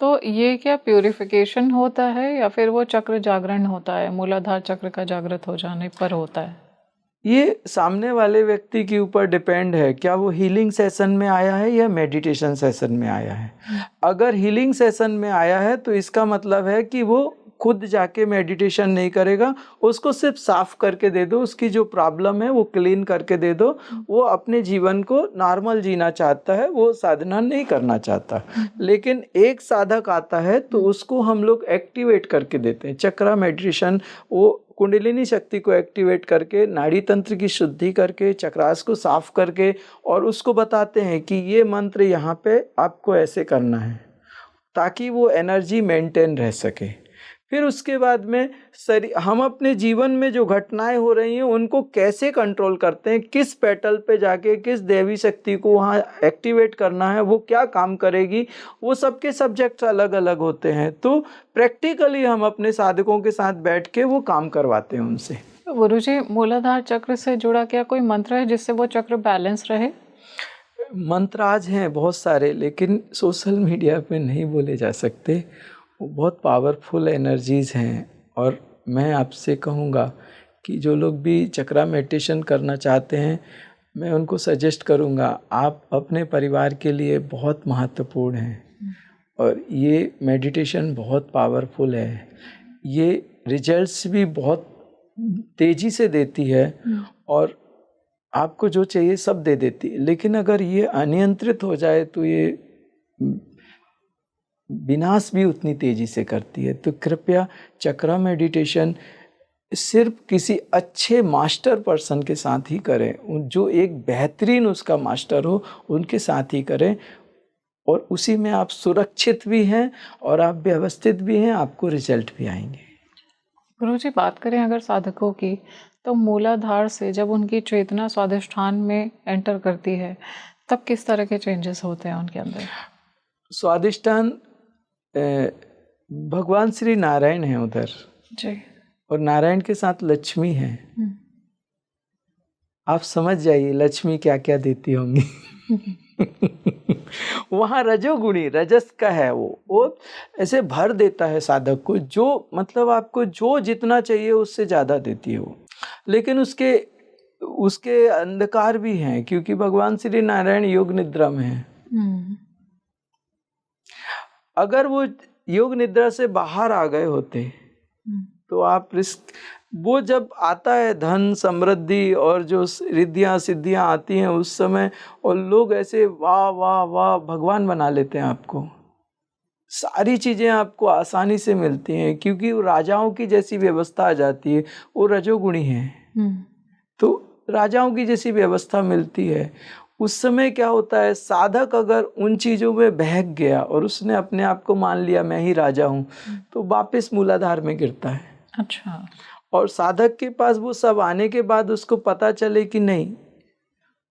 तो ये क्या प्यूरिफिकेशन होता है या फिर वो चक्र जागरण होता है, मूलाधार चक्र का जागृत हो जाने पर होता है?
ये सामने वाले व्यक्ति के ऊपर डिपेंड है, क्या वो हीलिंग सेशन में आया है या मेडिटेशन सेशन में आया है। अगर हीलिंग सेशन में आया है तो इसका मतलब है कि वो खुद जाके मेडिटेशन नहीं करेगा, उसको सिर्फ साफ करके दे दो, उसकी जो प्रॉब्लम है वो क्लीन करके दे दो। वो अपने जीवन को नॉर्मल जीना चाहता है, वो साधना नहीं करना चाहता। लेकिन एक साधक आता है तो उसको हम लोग एक्टिवेट करके देते हैं। चक्रा मेडिटेशन वो कुंडलिनी शक्ति को एक्टिवेट करके, नाड़ी तंत्र की शुद्धि करके, चक्रास को साफ करके, और उसको बताते हैं कि ये मंत्र यहाँ पे आपको ऐसे करना है ताकि वो एनर्जी मेंटेन रह सके। फिर उसके बाद में हम अपने जीवन में जो घटनाएं हो रही हैं उनको कैसे कंट्रोल करते हैं, किस पेटल पे जाके किस देवी शक्ति को वहाँ एक्टिवेट करना है, वो क्या काम करेगी, वो सबके सब्जेक्ट्स अलग अलग होते हैं। तो प्रैक्टिकली हम अपने साधकों के साथ बैठ के वो काम करवाते हैं उनसे।
गुरुजी, मूलाधार चक्र से जुड़ा क्या कोई मंत्र है जिससे वो चक्र बैलेंस रहे?
मंत्र आज हैं बहुत सारे, लेकिन सोशल मीडिया पे नहीं बोले जा सकते। वो बहुत पावरफुल एनर्जीज़ हैं, और मैं आपसे कहूँगा कि जो लोग भी चक्रा मेडिटेशन करना चाहते हैं, मैं उनको सजेस्ट करूँगा, आप अपने परिवार के लिए बहुत महत्वपूर्ण हैं, और ये मेडिटेशन बहुत पावरफुल है। ये रिजल्ट्स भी बहुत तेज़ी से देती है, और आपको जो चाहिए सब दे देती है। लेकिन अगर ये अनियंत्रित हो जाए तो ये विनाश भी उतनी तेजी से करती है। तो कृपया चक्रा मेडिटेशन सिर्फ किसी अच्छे मास्टर पर्सन के साथ ही करें, जो एक बेहतरीन उसका मास्टर हो उनके साथ ही करें, और उसी में आप सुरक्षित भी हैं और आप व्यवस्थित भी हैं, आपको रिजल्ट भी आएंगे।
गुरुजी, बात करें अगर साधकों की, तो मूलाधार से जब उनकी चेतना स्वाधिष्ठान में एंटर करती है तब किस तरह के चेंजेस होते हैं उनके अंदर?
स्वाधिष्ठान भगवान श्री नारायण हैं उधर
जी,
और नारायण के साथ लक्ष्मी है। आप समझ जाइए लक्ष्मी क्या क्या देती होंगी। वहाँ रजोगुणी रजस का है, वो ऐसे भर देता है साधक को, जो मतलब आपको जो जितना चाहिए उससे ज़्यादा देती है वो। लेकिन उसके अंधकार भी हैं, क्योंकि भगवान श्री नारायण योग निद्रा में हैं। अगर वो योग निद्रा से बाहर आ गए होते तो आप रिस्क, वो जब आता है धन समृद्धि और जो रिद्धियाँ सिद्धियाँ आती हैं उस समय, और लोग ऐसे वाह वाह वाह भगवान बना लेते हैं आपको, सारी चीज़ें आपको आसानी से मिलती हैं, क्योंकि वो राजाओं की जैसी व्यवस्था आ जाती है। वो रजोगुणी हैं तो राजाओं की जैसी व्यवस्था मिलती है। उस समय क्या होता है, साधक अगर उन चीज़ों में बहक गया और उसने अपने आप को मान लिया मैं ही राजा हूँ, तो वापस मूलाधार में गिरता है।
अच्छा।
और साधक के पास वो सब आने के बाद उसको पता चले कि नहीं,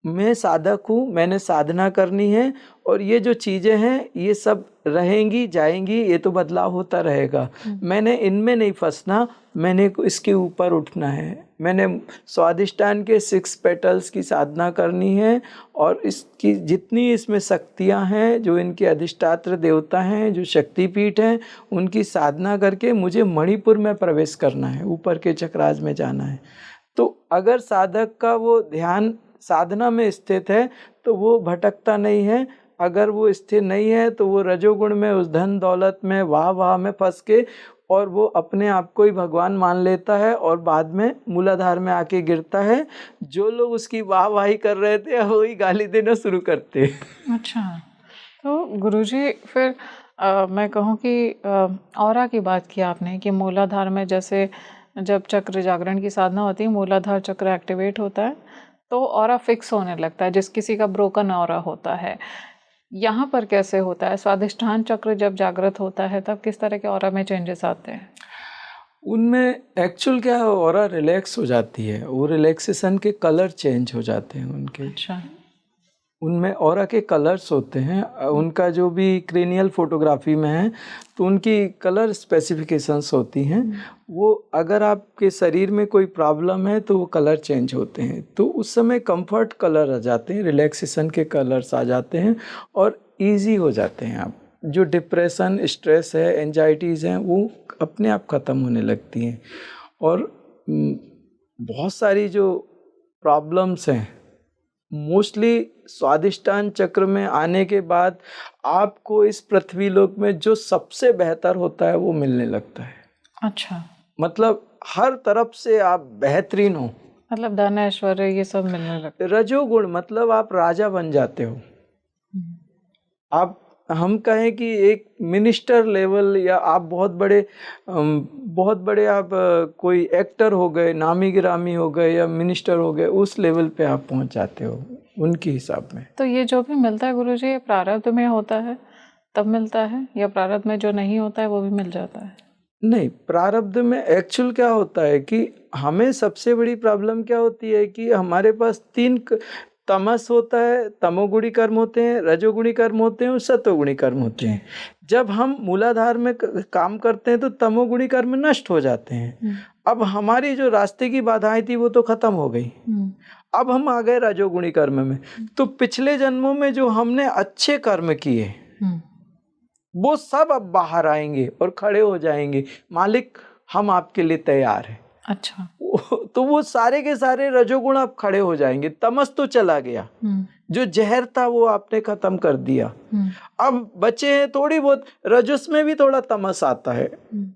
मैं साधक हूँ, मैंने साधना करनी है, और ये जो चीज़ें हैं ये सब रहेंगी जाएंगी, ये तो बदलाव होता रहेगा, मैंने इनमें नहीं फंसना, मैंने इसके ऊपर उठना है, मैंने स्वाधिष्ठान के 6 पेटल्स की साधना करनी है, और इसकी जितनी इसमें शक्तियाँ हैं, जो इनके अधिष्ठात्र देवता हैं, जो शक्तिपीठ हैं, उनकी साधना करके मुझे मणिपुर में प्रवेश करना है, ऊपर के चक्राज में जाना है। तो अगर साधक का वो ध्यान साधना में स्थित है तो वो भटकता नहीं है। अगर वो स्थिर नहीं है तो वो रजोगुण में, उस धन दौलत में, वाह वाह में फंस के, और वो अपने आप को ही भगवान मान लेता है, और बाद में मूलाधार में आके गिरता है। जो लोग उसकी वाह वाही कर रहे थे वही गाली देना शुरू करते।
अच्छा, तो गुरुजी फिर मैं कहूँ कि ऑरा की बात की आपने कि मूलाधार में जैसे जब चक्र जागरण की साधना होती है, मूलाधार चक्र एक्टिवेट होता है तो ऑरा फिक्स होने लगता है, जिस किसी का ब्रोकन ऑरा होता है। यहाँ पर कैसे होता है? स्वाधिष्ठान चक्र जब जागृत होता है तब किस तरह के ऑरा में चेंजेस आते हैं?
उनमें एक्चुअल क्या है, ऑरा रिलैक्स हो जाती है, वो रिलैक्सेशन के कलर चेंज हो जाते हैं उनके।
अच्छा।
उनमें ऑरा के कलर्स होते हैं, उनका जो भी क्रेनियल फोटोग्राफी में है तो उनकी कलर स्पेसिफिकेशंस होती हैं। वो अगर आपके शरीर में कोई प्रॉब्लम है तो वो कलर चेंज होते हैं, तो उस समय कंफर्ट कलर आ जाते हैं, रिलैक्सेशन के कलर्स आ जाते हैं, और इजी हो जाते हैं। आप जो डिप्रेशन, स्ट्रेस है, एंजाइटीज़ हैं, वो अपने आप ख़त्म होने लगती हैं। और बहुत सारी जो प्रॉब्लम्स हैं मोस्टली स्वाधिष्ठान चक्र में आने के बाद आपको इस पृथ्वी लोक में जो सबसे बेहतर होता है वो मिलने लगता है।
अच्छा,
मतलब हर तरफ से आप बेहतरीन हो।
मतलब धन ऐश्वर्य ये सब मिलने लगता
रजोगुण मतलब आप राजा बन जाते हो।
है।
आप हम कहें कि एक मिनिस्टर लेवल, या आप बहुत बड़े आप कोई एक्टर हो गए, नामी गिरामी हो गए या मिनिस्टर हो गए, उस लेवल पे आप पहुंच जाते हो उनके हिसाब में।
तो ये जो भी मिलता है गुरुजी, ये प्रारब्ध में होता है तब मिलता है, या प्रारब्ध में जो नहीं होता है वो भी मिल जाता है?
नहीं, प्रारब्ध में एक्चुअल क्या होता है कि हमें सबसे बड़ी प्रॉब्लम क्या होती है कि हमारे पास तमस होता है, तमोगुणी कर्म होते हैं, रजोगुणी कर्म होते हैं और सतोगुणी कर्म होते हैं। जब हम मूलाधार में काम करते हैं तो तमोगुणी कर्म नष्ट हो जाते हैं। अब हमारी जो रास्ते की बाधाएं थी वो तो खत्म हो गई। अब हम आ गए रजोगुणी कर्म में। तो पिछले जन्मों में जो हमने अच्छे कर्म किए वो सब अब बाहर आएंगे और खड़े हो जाएंगे, मालिक हम आपके लिए तैयार हैं।
अच्छा।
तो वो सारे के सारे रजोगुण अब खड़े हो जाएंगे। तमस तो चला गया, जो जहर था वो आपने खत्म कर दिया। अब बचे हैं थोड़ी बहुत, रजस में भी थोड़ा तमस आता है,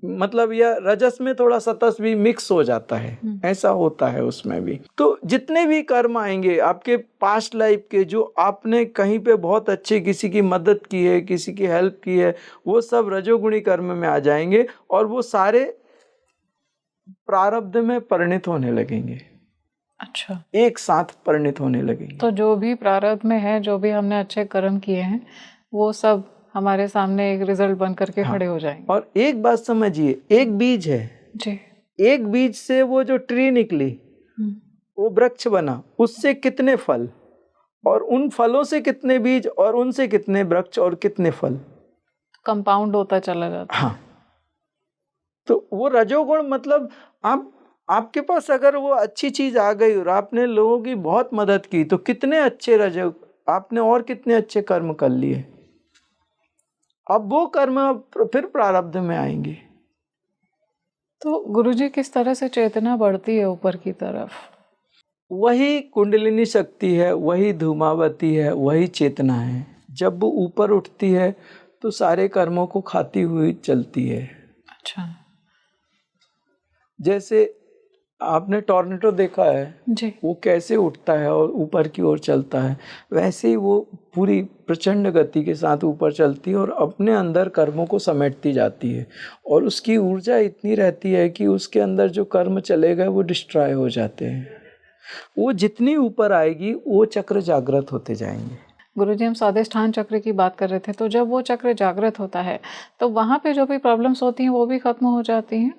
मतलब या रजस में थोड़ा सतस भी मिक्स हो जाता है, ऐसा होता है उसमें भी। तो जितने भी कर्म आएंगे आपके पास्ट लाइफ के, जो आपने कहीं पे बहुत अच्छे किसी की मदद की है, किसी की हेल्प की है, वो सब रजोगुणी कर्म में आ जाएंगे और वो सारे प्रारब्ध में परिणित होने लगेंगे।
अच्छा,
एक साथ परिणित होने लगेंगे।
तो जो भी प्रारब्ध में है, जो भी हमने अच्छे कर्म किए हैं, वो सब हमारे सामने एक रिजल्ट बन करके खड़े हो जाएंगे।
और एक बात समझिए, एक बीज है
जी।
एक बीज से वो जो ट्री निकली, वो वृक्ष बना, उससे कितने फल, और उन फलों से कितने बीज, और उनसे कितने वृक्ष और कितने फल,
कंपाउंड होता चला जाता है।
हाँ। तो वो रजोगुण मतलब आपके पास अगर वो अच्छी चीज आ गई और आपने लोगों की बहुत मदद की, तो कितने अच्छे आपने और कितने अच्छे कर्म कर लिए। अब वो कर्म फिर प्रारब्ध में आएंगे।
तो गुरुजी, किस तरह से चेतना बढ़ती है ऊपर की तरफ?
वही कुंडलिनी शक्ति है, वही धूमावती है, वही चेतना है। जब वो ऊपर उठती है तो सारे कर्मों को खाती हुई चलती है।
अच्छा
जैसे आपने टॉर्नेडो देखा है
जी।
वो कैसे उठता है और ऊपर की ओर चलता है, वैसे ही वो पूरी प्रचंड गति के साथ ऊपर चलती है और अपने अंदर कर्मों को समेटती जाती है। और उसकी ऊर्जा इतनी रहती है कि उसके अंदर जो कर्म चले गए वो डिस्ट्रॉय हो जाते हैं। वो जितनी ऊपर आएगी वो चक्र जागृत होते जाएंगे।
गुरुजी, हम स्वादिष्ठान चक्र की बात कर रहे थे, तो जब वो चक्र जागृत होता है तो वहाँ पे जो भी प्रॉब्लम्स होती हैं वो भी खत्म हो जाती हैं?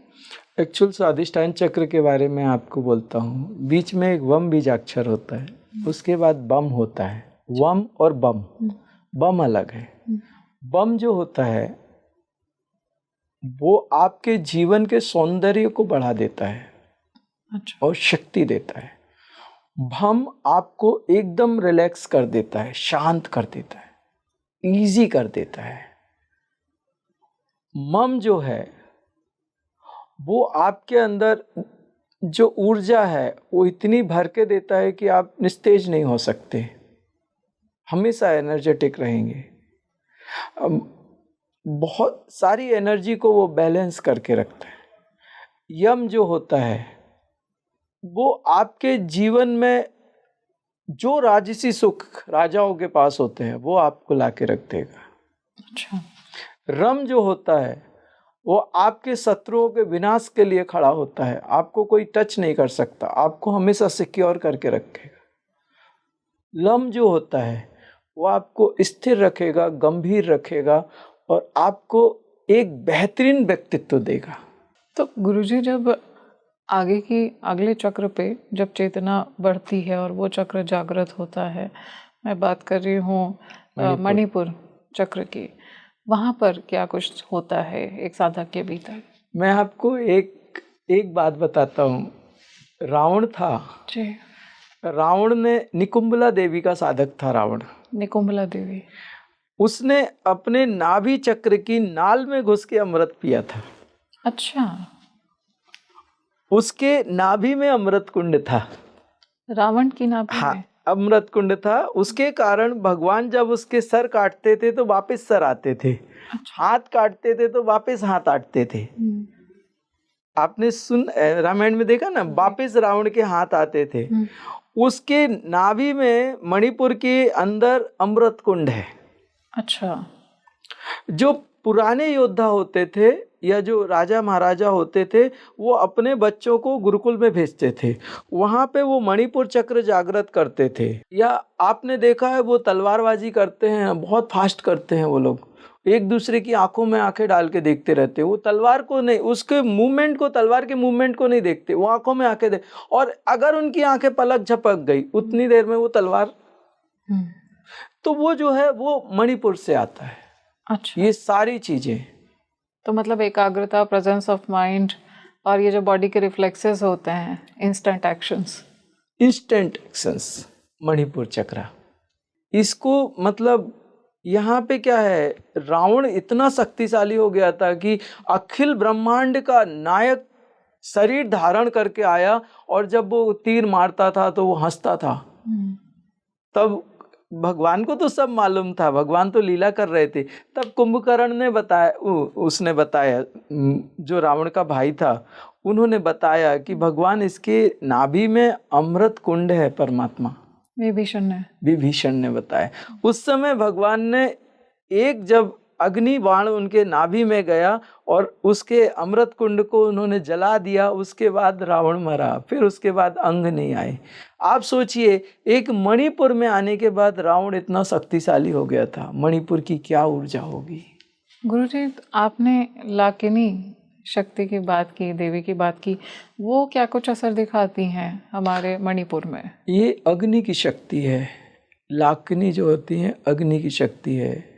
एक्चुअल स्वादिष्ठान चक्र के बारे में आपको बोलता हूँ। बीच में एक वम बीजाक्षर होता है, उसके बाद बम होता है। वम और बम अलग है। बम जो होता है वो आपके जीवन के सौंदर्य को बढ़ा देता है।
अच्छा।
और शक्ति देता है। भम आपको एकदम रिलैक्स कर देता है, शांत कर देता है, इजी कर देता है। मम जो है वो आपके अंदर जो ऊर्जा है वो इतनी भर के देता है कि आप निस्तेज नहीं हो सकते, हमेशा एनर्जेटिक रहेंगे। बहुत सारी एनर्जी को वो बैलेंस करके रखता है। यम जो होता है वो आपके जीवन में जो राजसी सुख राजाओं के पास होते हैं वो आपको लाके रख देगा।
अच्छा।
रम जो होता है वो आपके शत्रुओं के विनाश के लिए खड़ा होता है, आपको कोई टच नहीं कर सकता, आपको हमेशा सिक्योर करके रखेगा। लम जो होता है वो आपको स्थिर रखेगा, गंभीर रखेगा और आपको एक बेहतरीन व्यक्तित्व देगा।
तो गुरुजी, जब अगले चक्र पे जब चेतना बढ़ती है और वो चक्र जागृत होता है, मैं बात कर रही हूँ मणिपुर चक्र की, वहाँ पर क्या कुछ होता है एक साधक के भीतर?
मैं आपको एक बात बताता हूँ। रावण था
जी।
रावण ने निकुंभला देवी का साधक था। रावण
निकुंभला देवी,
उसने अपने नाभि चक्र की नाल में घुस के अमृत पिया था।
अच्छा,
उसके नाभि में अमृत कुंड था।
रावण की नाभि
हाँ,
में
अमृत कुंड था। उसके कारण भगवान जब उसके सर काटते थे तो वापस सर आते थे, हाथ काटते थे तो वापस हाथ आते थे। आपने रामायण में देखा ना, वापिस रावण के हाथ आते थे, उसके नाभि में मणिपुर के अंदर अमृत कुंड है।
अच्छा।
जो पुराने योद्धा होते थे या जो राजा महाराजा होते थे, वो अपने बच्चों को गुरुकुल में भेजते थे, वहाँ पे वो मणिपुर चक्र जागृत करते थे। या आपने देखा है वो तलवारबाजी करते हैं, बहुत फास्ट करते हैं वो लोग, एक दूसरे की आंखों में आंखें डाल के देखते रहते हैं। वो तलवार को नहीं, उसके मूवमेंट को, तलवार के मूवमेंट को नहीं देखते, वो आंखों में आंखें और अगर उनकी आंखें पलक झपक गई उतनी देर में वो तलवार, तो वो जो है वो मणिपुर से आता है।
अच्छा।
ये सारी चीजें,
तो मतलब एकाग्रता, प्रेजेंस ऑफ माइंड, और ये जो बॉडी के रिफ्लेक्सेस होते हैं, इंस्टेंट एक्शंस,
मणिपुर चक्र, इसको मतलब यहाँ पे क्या है, रावण इतना शक्तिशाली हो गया था कि अखिल ब्रह्मांड का नायक शरीर धारण करके आया, और जब वो तीर मारता था तो वो हंसता था। तब भगवान को तो सब मालूम था, भगवान तो लीला कर रहे थे। तब कुंभकर्ण ने बताया, उसने बताया, जो रावण का भाई था, उन्होंने बताया कि भगवान इसके नाभि में अमृत कुंड है परमात्मा। विभीषण ने बताया। उस समय भगवान ने जब अग्नि बाण उनके नाभि में गया और उसके अमृत कुंड को उन्होंने जला दिया, उसके बाद रावण मरा, फिर उसके बाद अंग नहीं आए। आप सोचिए, एक मणिपुर में आने के बाद रावण इतना शक्तिशाली हो गया था, मणिपुर की क्या ऊर्जा होगी।
गुरुजी, आपने लाकिनी शक्ति की बात की, देवी की बात की, वो क्या कुछ असर दिखाती हैं हमारे मणिपुर में?
ये अग्नि की शक्ति है, लाकिनी जो होती है अग्नि की शक्ति है।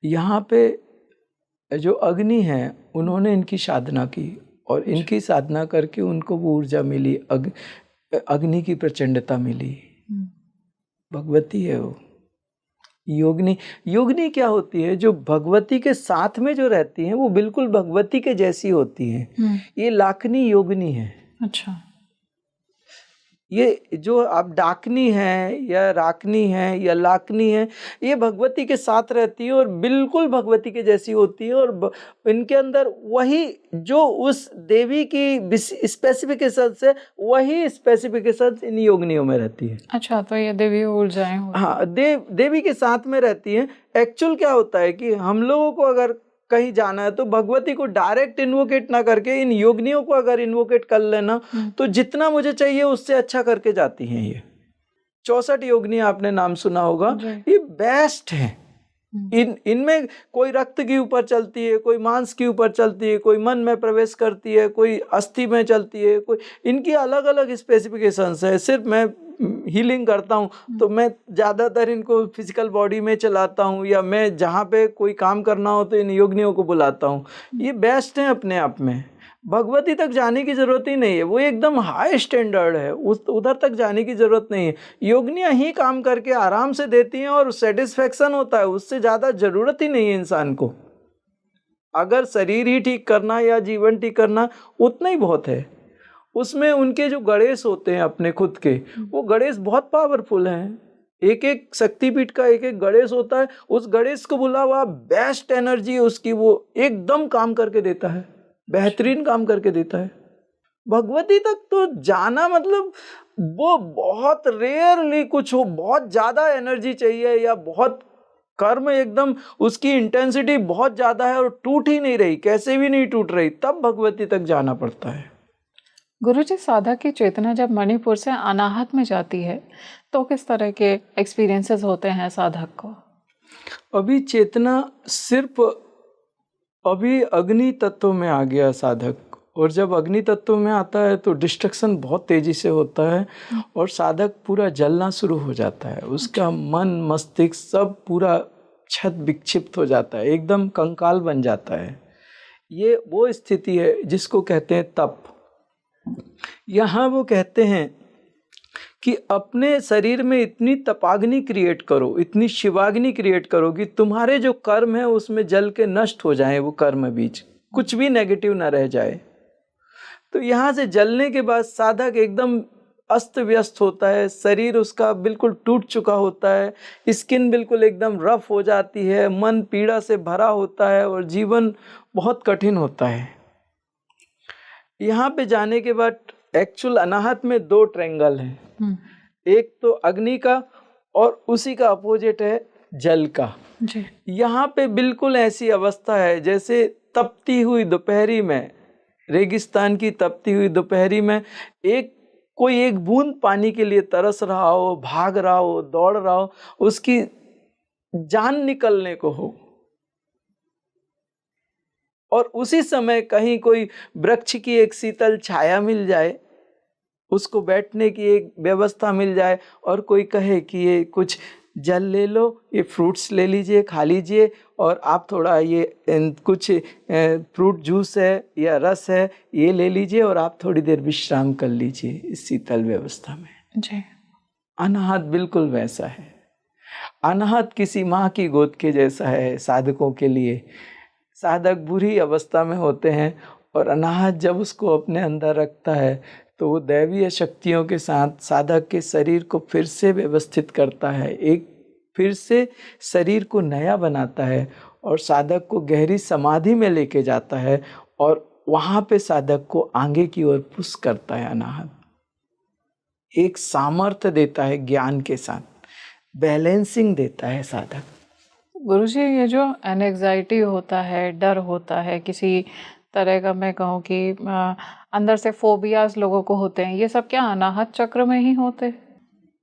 यहाँ पे जो अग्नि है, उन्होंने इनकी साधना की और इनकी साधना करके उनको वो ऊर्जा मिली, अग्नि की प्रचंडता मिली। भगवती है वो योगिनी। योगिनी क्या होती है? जो भगवती के साथ में जो रहती हैं वो बिल्कुल भगवती के जैसी होती हैं। ये लाखनी योगिनी है।
अच्छा।
ये जो आप डाकनी है या राकनी है या लाकनी है, ये भगवती के साथ रहती है और बिल्कुल भगवती के जैसी होती है, और इनके अंदर वही जो उस देवी की स्पेसिफिकेशन से वही स्पेसिफिकेशन इन योगिनियों में रहती है।
अच्छा, तो ये देवी ऊर्जाएं होती हैं।
हाँ, देवी के साथ में रहती हैं। एक्चुअल क्या होता है कि हम लोगों को अगर कहीं जाना है तो भगवती को डायरेक्ट इन्वोकेट ना करके इन योगिनियों को अगर इन्वोकेट कर लेना तो जितना मुझे चाहिए उससे अच्छा करके जाती हैं। ये 64 योगिनी आपने नाम सुना होगा, ये बेस्ट है। इनमें कोई रक्त के ऊपर चलती है, कोई मांस के ऊपर चलती है, कोई मन में प्रवेश करती है, कोई अस्थि में चलती है, कोई, इनकी अलग अलग स्पेसिफिकेशंस है। सिर्फ मैं हीलिंग करता हूँ तो मैं ज़्यादातर इनको फिजिकल बॉडी में चलाता हूँ, या मैं जहाँ पे कोई काम करना हो तो इन योगिनियों को बुलाता हूँ। ये बेस्ट हैं अपने आप में। भगवती तक जाने की ज़रूरत ही नहीं है, वो एकदम हाई स्टैंडर्ड है, उधर तक जाने की ज़रूरत नहीं है। योगिनियाँ ही काम करके आराम से देती हैं और सेटिस्फेक्शन होता है, उससे ज़्यादा ज़रूरत ही नहीं है इंसान को। अगर शरीर ही ठीक करना या जीवन ठीक करना उतना ही बहुत है। उसमें उनके जो गणेश होते हैं अपने खुद के, वो गणेश बहुत पावरफुल हैं। एक एक शक्तिपीठ का एक एक गणेश होता है, उस गणेश को बुला हुआ बेस्ट एनर्जी उसकी, वो एकदम काम करके देता है, बेहतरीन काम करके देता है। भगवती तक तो जाना मतलब वो बहुत रेयरली कुछ हो, बहुत ज़्यादा एनर्जी चाहिए या बहुत कर्म एकदम उसकी इंटेंसिटी बहुत ज़्यादा है और टूट ही नहीं रही, कैसे भी नहीं टूट रही, तब भगवती तक जाना पड़ता है।
गुरुजी, साधक की चेतना जब मणिपुर से अनाहत में जाती है तो किस तरह के एक्सपीरियंसेस होते हैं साधक को?
अभी चेतना सिर्फ अभी अग्नि तत्व में आ गया साधक, और जब अग्नि तत्व में आता है तो डिस्ट्रक्शन बहुत तेजी से होता है और साधक पूरा जलना शुरू हो जाता है। उसका मन मस्तिष्क सब पूरा छत विक्षिप्त हो जाता है, एकदम कंकाल बन जाता है। ये वो स्थिति है जिसको कहते हैं तप। यहाँ वो कहते हैं कि अपने शरीर में इतनी तपाग्नि क्रिएट करो, इतनी शिवाग्नि क्रिएट करो कि तुम्हारे जो कर्म है उसमें जल के नष्ट हो जाए, वो कर्म बीज कुछ भी नेगेटिव ना रह जाए। तो यहाँ से जलने के बाद साधक एकदम अस्त व्यस्त होता है, शरीर उसका बिल्कुल टूट चुका होता है, स्किन बिल्कुल एकदम रफ हो जाती है, मन पीड़ा से भरा होता है और जीवन बहुत कठिन होता है। यहाँ पे जाने के बाद एक्चुअल अनाहत में 2 ट्रायंगल हैं। एक तो अग्नि का और उसी का अपोजिट है जल का
जी।
यहाँ पे बिल्कुल ऐसी अवस्था है जैसे तपती हुई दोपहरी में, रेगिस्तान की तपती हुई दोपहरी में कोई एक बूंद पानी के लिए तरस रहा हो, भाग रहा हो, दौड़ रहा हो, उसकी जान निकलने को हो, और उसी समय कहीं कोई वृक्ष की एक शीतल छाया मिल जाए, उसको बैठने की एक व्यवस्था मिल जाए, और कोई कहे कि ये कुछ जल ले लो, ये फ्रूट्स ले लीजिए, खा लीजिए, और आप थोड़ा ये कुछ फ्रूट जूस है या रस है ये ले लीजिए, और आप थोड़ी देर विश्राम कर लीजिए इस शीतल व्यवस्था में।
जी।
अनाहत बिल्कुल वैसा है। अनाहत किसी माँ की गोद के जैसा है साधकों के लिए। साधक बुरी अवस्था में होते हैं और अनाहत जब उसको अपने अंदर रखता है तो वो दैवीय शक्तियों के साथ साधक के शरीर को फिर से व्यवस्थित करता है, एक फिर से शरीर को नया बनाता है और साधक को गहरी समाधि में लेके जाता है, और वहाँ पे साधक को आगे की ओर पुश करता है। अनाहत एक सामर्थ्य देता है, ज्ञान के साथ बैलेंसिंग देता है साधक।
गुरुजी, ये जो एंग्जाइटी होता है, डर होता है, किसी तरह का मैं कहूँ कि अंदर से फोबियाज लोगों को होते हैं, ये सब क्या अनाहत चक्र में ही होते?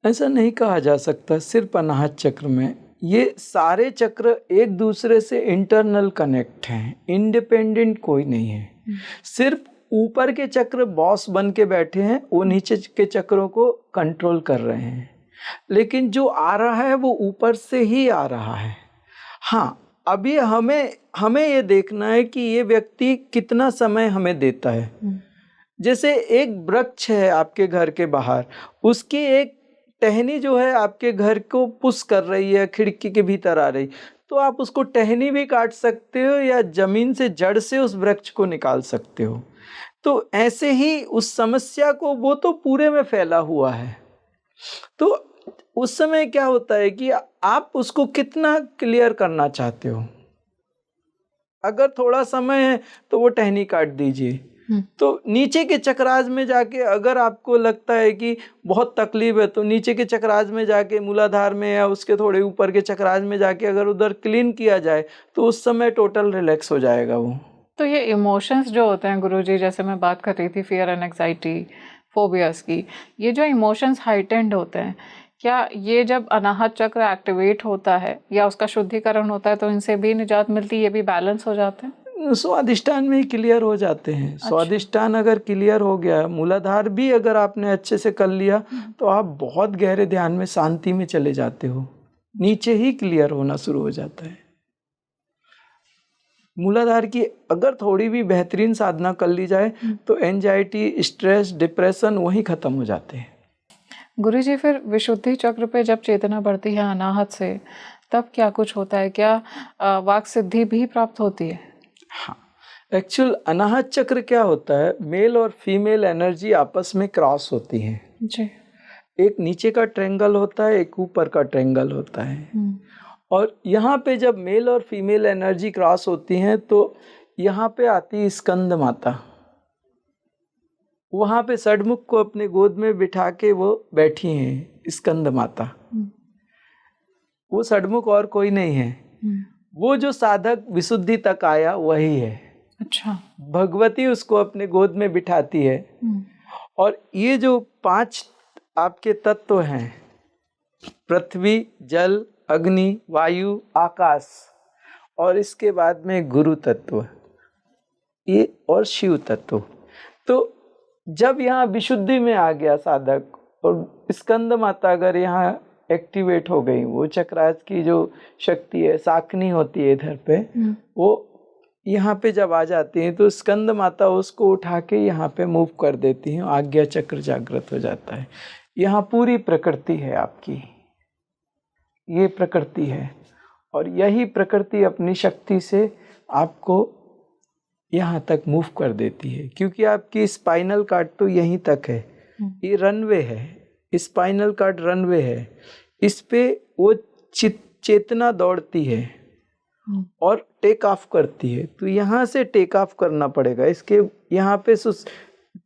ऐसा नहीं कहा जा सकता सिर्फ अनाहत चक्र में। ये सारे चक्र एक दूसरे से इंटरनल कनेक्ट हैं, इंडिपेंडेंट कोई नहीं है। सिर्फ ऊपर के चक्र बॉस बन के बैठे हैं, वो नीचे के चक्रों को कंट्रोल कर रहे हैं, लेकिन जो आ रहा है वो ऊपर से ही आ रहा है। हाँ, अभी हमें ये देखना है कि ये व्यक्ति कितना समय हमें देता है। जैसे एक वृक्ष है आपके घर के बाहर, उसकी एक टहनी जो है आपके घर को पुश कर रही है, खिड़की के भीतर आ रही, तो आप उसको टहनी भी काट सकते हो या जमीन से जड़ से उस वृक्ष को निकाल सकते हो। तो ऐसे ही उस समस्या को, वो तो पूरे में फैला हुआ है, तो उस समय क्या होता है कि आप उसको कितना क्लियर करना चाहते हो। अगर थोड़ा समय है तो वो टहनी काट दीजिए। तो नीचे के चक्राज में जाके अगर आपको लगता है कि बहुत तकलीफ है, तो नीचे के चक्राज में जाके मूलाधार में या उसके थोड़े ऊपर के चक्राज में जाके अगर उधर क्लीन किया जाए तो उस समय टोटल रिलैक्स हो जाएगा वो।
तो ये इमोशंस जो होते हैं गुरुजी, जैसे मैं बात कर रही थी फियर एंड एंग्जाइटी, फोबियास की, ये जो इमोशंस हाइटेंड होते हैं, क्या ये जब अनाहत चक्र एक्टिवेट होता है या उसका शुद्धिकरण होता है तो इनसे भी निजात मिलती है, ये भी बैलेंस हो जाते हैं?
स्वादिष्टान में ही क्लियर हो जाते हैं। अच्छा। स्वादिष्टान अगर क्लियर हो गया, मूलाधार भी अगर आपने अच्छे से कर लिया, तो आप बहुत गहरे ध्यान में, शांति में चले जाते हो, नीचे ही क्लियर होना शुरू हो जाता है। मूलाधार की अगर थोड़ी भी बेहतरीन साधना कर ली जाए तो एंजाइटी, स्ट्रेस, डिप्रेशन वहीं खत्म हो जाते हैं।
गुरुजी, फिर विशुद्धि चक्र पे जब चेतना बढ़ती है अनाहत से, तब क्या कुछ होता है? क्या वाक सिद्धि भी प्राप्त होती है?
हाँ, एक्चुअल अनाहत चक्र क्या होता है, मेल और फीमेल एनर्जी आपस में क्रॉस होती है
जी।
एक नीचे का ट्रायंगल होता है, एक ऊपर का ट्रायंगल होता है, और यहाँ पे जब मेल और फीमेल एनर्जी क्रॉस होती हैं तो यहाँ पे आती है स्कंद माता। वहाँ पे षडमुख को अपने गोद में बिठा के वो बैठी हैं स्कंद माता। वो षडमुख और कोई नहीं है, वो जो साधक विशुद्धि तक आया वही है।
अच्छा।
भगवती उसको अपने गोद में बिठाती है, और ये जो 5 आपके तत्व हैं, पृथ्वी, जल, अग्नि, वायु, आकाश, और इसके बाद में गुरु तत्व, ये और शिव तत्व। तो जब यहाँ विशुद्धि में आ गया साधक और स्कंद माता अगर यहाँ एक्टिवेट हो गई, वो चक्राज की जो शक्ति है, साखनी होती है इधर पे, वो यहाँ पे जब आ जाती है तो स्कंद माता उसको उठा के यहाँ पे मूव कर देती हैं, आज्ञा चक्र जागृत हो जाता है। यहाँ पूरी प्रकृति है आपकी, ये प्रकृति है, और यही प्रकृति अपनी शक्ति से आपको यहाँ तक मूव कर देती है, क्योंकि आपकी स्पाइनल कार्ड तो यहीं तक है, ये रनवे है, स्पाइनल कार्ड रनवे है, इस पे वो चेतना दौड़ती है और टेक ऑफ करती है। तो यहाँ से टेक ऑफ करना पड़ेगा, इसके यहाँ पे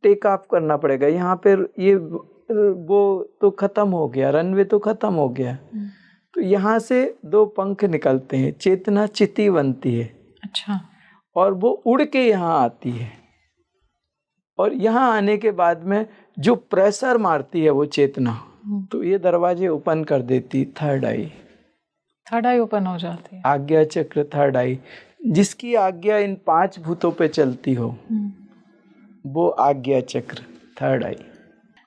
टेक ऑफ करना पड़ेगा, यहाँ पे ये वो तो खत्म हो गया, रनवे तो खत्म हो गया। तो यहाँ से दो पंख निकलते हैं, चेतना चिति बनती है।
अच्छा।
और वो उड़ के यहाँ आती है, और यहाँ आने के बाद में जो प्रेशर मारती है वो चेतना, तो ये दरवाजे ओपन कर देती, थर्ड आई
ओपन हो जाती है।
आज्ञा चक्र, थर्ड आई, जिसकी आज्ञा इन 5 भूतों पे चलती हो, वो आज्ञा चक्र, थर्ड आई।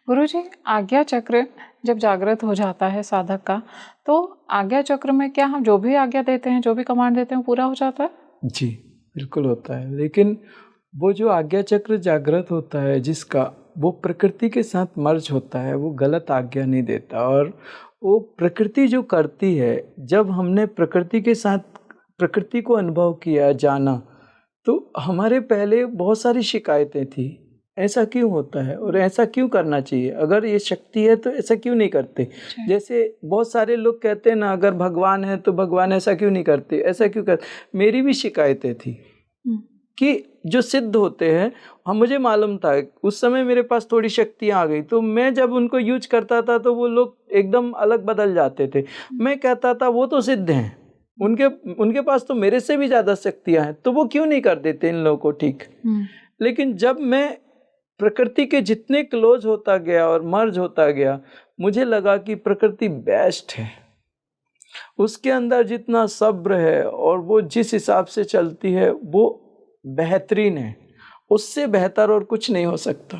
गुरुजी, आज्ञा चक्र जब जागृत हो जाता है साधक का, तो आज्ञा चक्र में क्या हम जो भी आज्ञा देते हैं, जो भी कमांड देते हैं, पूरा हो जाता है?
जी बिल्कुल होता है, लेकिन वो जो आज्ञा चक्र जागृत होता है जिसका, वो प्रकृति के साथ मर्ज होता है, वो गलत आज्ञा नहीं देता। और वो प्रकृति जो करती है, जब हमने प्रकृति के साथ प्रकृति को अनुभव किया, जाना, तो हमारे पहले बहुत सारी शिकायतें थी, ऐसा क्यों होता है और ऐसा क्यों करना चाहिए, अगर ये शक्ति है तो ऐसा क्यों नहीं करते। जैसे बहुत सारे लोग कहते हैं ना, अगर भगवान है तो भगवान ऐसा क्यों नहीं करते, ऐसा क्यों करते। मेरी भी शिकायतें थी कि जो सिद्ध होते हैं, हम, मुझे मालूम था, उस समय मेरे पास थोड़ी शक्तियाँ आ गई, तो मैं जब उनको यूज करता था तो वो लोग एकदम अलग बदल जाते थे। मैं कहता था वो तो सिद्ध हैं, उनके पास तो मेरे से भी ज़्यादा शक्तियाँ हैं, तो वो क्यों नहीं कर देते इन लोगों को ठीक। लेकिन जब मैं प्रकृति के जितने क्लोज होता गया और मर्ज होता गया, मुझे लगा कि प्रकृति बेस्ट है, उसके अंदर जितना सब्र है और वो जिस हिसाब से चलती है वो बेहतरीन है, उससे बेहतर और कुछ नहीं हो सकता।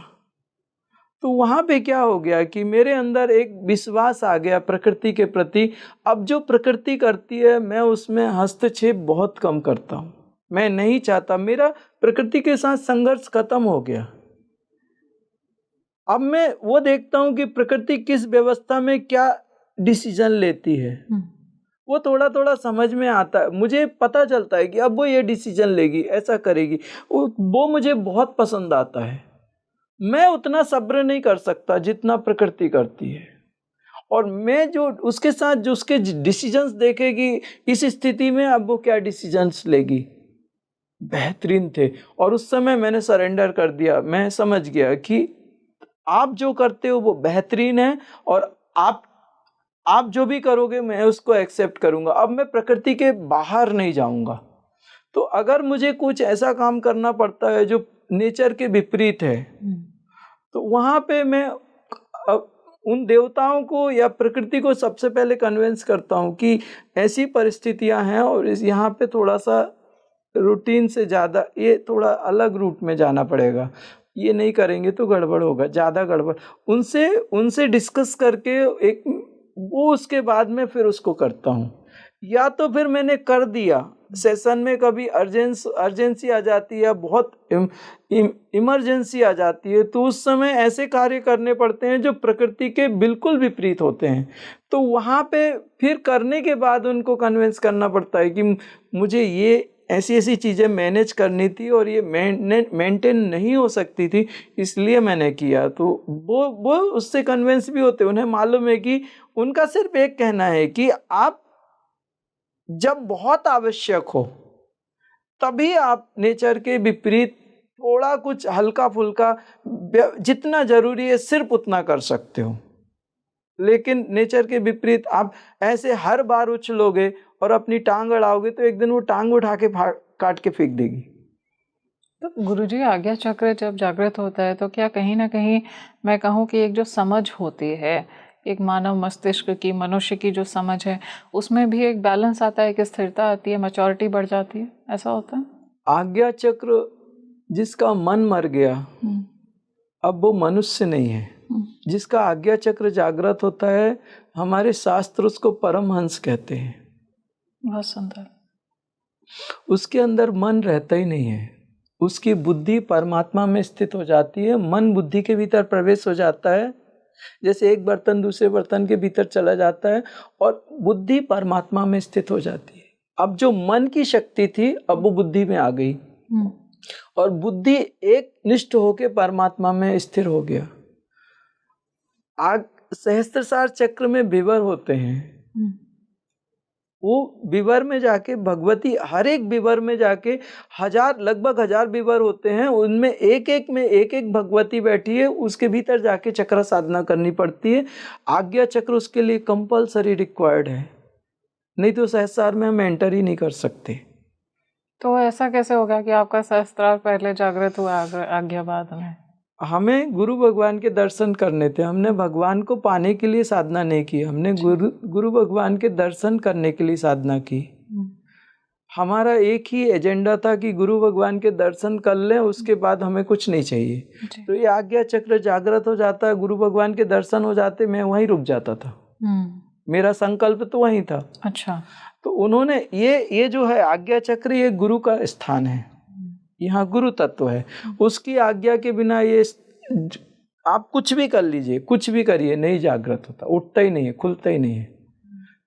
तो वहाँ पे क्या हो गया कि मेरे अंदर एक विश्वास आ गया प्रकृति के प्रति। अब जो प्रकृति करती है मैं उसमें हस्तक्षेप बहुत कम करता हूँ, मैं नहीं चाहता, मेरा प्रकृति के साथ संघर्ष खत्म हो गया। अब मैं वो देखता हूँ कि प्रकृति किस व्यवस्था में क्या डिसीजन लेती है, वो थोड़ा थोड़ा समझ में आता है, मुझे पता चलता है कि अब वो ये डिसीजन लेगी, ऐसा करेगी, वो मुझे बहुत पसंद आता है। मैं उतना सब्र नहीं कर सकता जितना प्रकृति करती है, और मैं जो उसके साथ जो उसके डिसीजंस देखेगी, इस स्थिति में अब वो क्या डिसीजंस लेगी, बेहतरीन थे। और उस समय मैंने सरेंडर कर दिया, मैं समझ गया कि आप जो करते हो वो बेहतरीन है, और आप जो भी करोगे मैं उसको एक्सेप्ट करूंगा। अब मैं प्रकृति के बाहर नहीं जाऊंगा। तो अगर मुझे कुछ ऐसा काम करना पड़ता है जो नेचर के विपरीत है, तो वहाँ पे मैं उन देवताओं को या प्रकृति को सबसे पहले कन्विंस करता हूँ कि ऐसी परिस्थितियाँ हैं और यहाँ पे थोड़ा सा रूटीन से ज़्यादा ये थोड़ा अलग रूट में जाना पड़ेगा, ये नहीं करेंगे तो गड़बड़ होगा, ज़्यादा गड़बड़। उनसे डिस्कस करके एक वो उसके बाद में फिर उसको करता हूँ। या तो फिर मैंने कर दिया, सेशन में कभी अर्जेंसी आ जाती है, बहुत इमरजेंसी आ जाती है, तो उस समय ऐसे कार्य करने पड़ते हैं जो प्रकृति के बिल्कुल विपरीत होते हैं। तो वहाँ पे फिर करने के बाद उनको कन्विंस करना पड़ता है कि मुझे ये ऐसी ऐसी चीज़ें मैनेज करनी थी और ये मेंटेन नहीं हो सकती थी, इसलिए मैंने किया। तो वो उससे कन्विंस भी होते, उन्हें मालूम है कि उनका सिर्फ एक कहना है कि आप जब बहुत आवश्यक हो तभी आप नेचर के विपरीत थोड़ा कुछ हल्का फुल्का जितना जरूरी है सिर्फ उतना कर सकते हो, लेकिन नेचर के विपरीत आप ऐसे हर बार उछलोगे और अपनी टांग अड़ाओगे तो एक दिन वो टांग उठा के काट के फेंक देगी।
तो गुरुजी, आज्ञा चक्र जब जागृत होता है तो क्या कहीं ना कहीं मैं कहूँ कि एक जो समझ होती है, एक मानव मस्तिष्क की, मनुष्य की जो समझ है, उसमें भी एक बैलेंस आता है, एक स्थिरता आती है, मैच्योरिटी बढ़ जाती है, ऐसा होता है?
आज्ञा चक्र जिसका मन मर गया अब वो मनुष्य नहीं है, जिसका आज्ञा चक्र जागृत होता है, हमारे शास्त्र उसको परमहंस कहते हैं।
बहुत सुंदर।
उसके अंदर मन रहता ही नहीं है, उसकी बुद्धि परमात्मा में स्थित हो जाती है, मन बुद्धि के भीतर प्रवेश हो जाता है, जैसे एक बर्तन दूसरे बर्तन के भीतर चला जाता है और बुद्धि परमात्मा में स्थित हो जाती है। अब जो मन की शक्ति थी अब वो बुद्धि में आ गई और बुद्धि एक निष्ठ होके परमात्मा में स्थिर हो गया। सहस्त्रसार चक्र में विवर होते हैं, वो विवर में जाके भगवती, हर एक विवर में जाके लगभग 1000 विवर होते हैं, उनमें एक एक में एक एक भगवती बैठी है, उसके भीतर जाके चक्र साधना करनी पड़ती है। आज्ञा चक्र उसके लिए कंपलसरी रिक्वायर्ड है, नहीं तो सहस्रार में हम एंटर ही नहीं कर सकते।
तो ऐसा कैसे होगा कि आपका सहस्त्रार पहले जागृत हुआ आज्ञा बाद में?
हमें गुरु भगवान के दर्शन करने थे, हमने भगवान को पाने के लिए साधना नहीं की, हमने गुरु भगवान के दर्शन करने के लिए साधना की। हमारा एक ही एजेंडा था कि गुरु भगवान के दर्शन कर लें, उसके बाद हमें कुछ नहीं चाहिए। तो ये आज्ञा चक्र जागृत हो जाता है, गुरु भगवान के दर्शन हो जाते, मैं वहीं रुक जाता था। मेरा संकल्प तो वहीं था।
अच्छा।
तो उन्होंने ये जो है आज्ञा चक्र, ये गुरु का स्थान है, यहाँ गुरु तत्व है। उसकी आज्ञा के बिना ये आप कुछ भी कर लीजिए, कुछ भी करिए, नहीं जागृत होता, उठता ही नहीं है, खुलता ही नहीं है।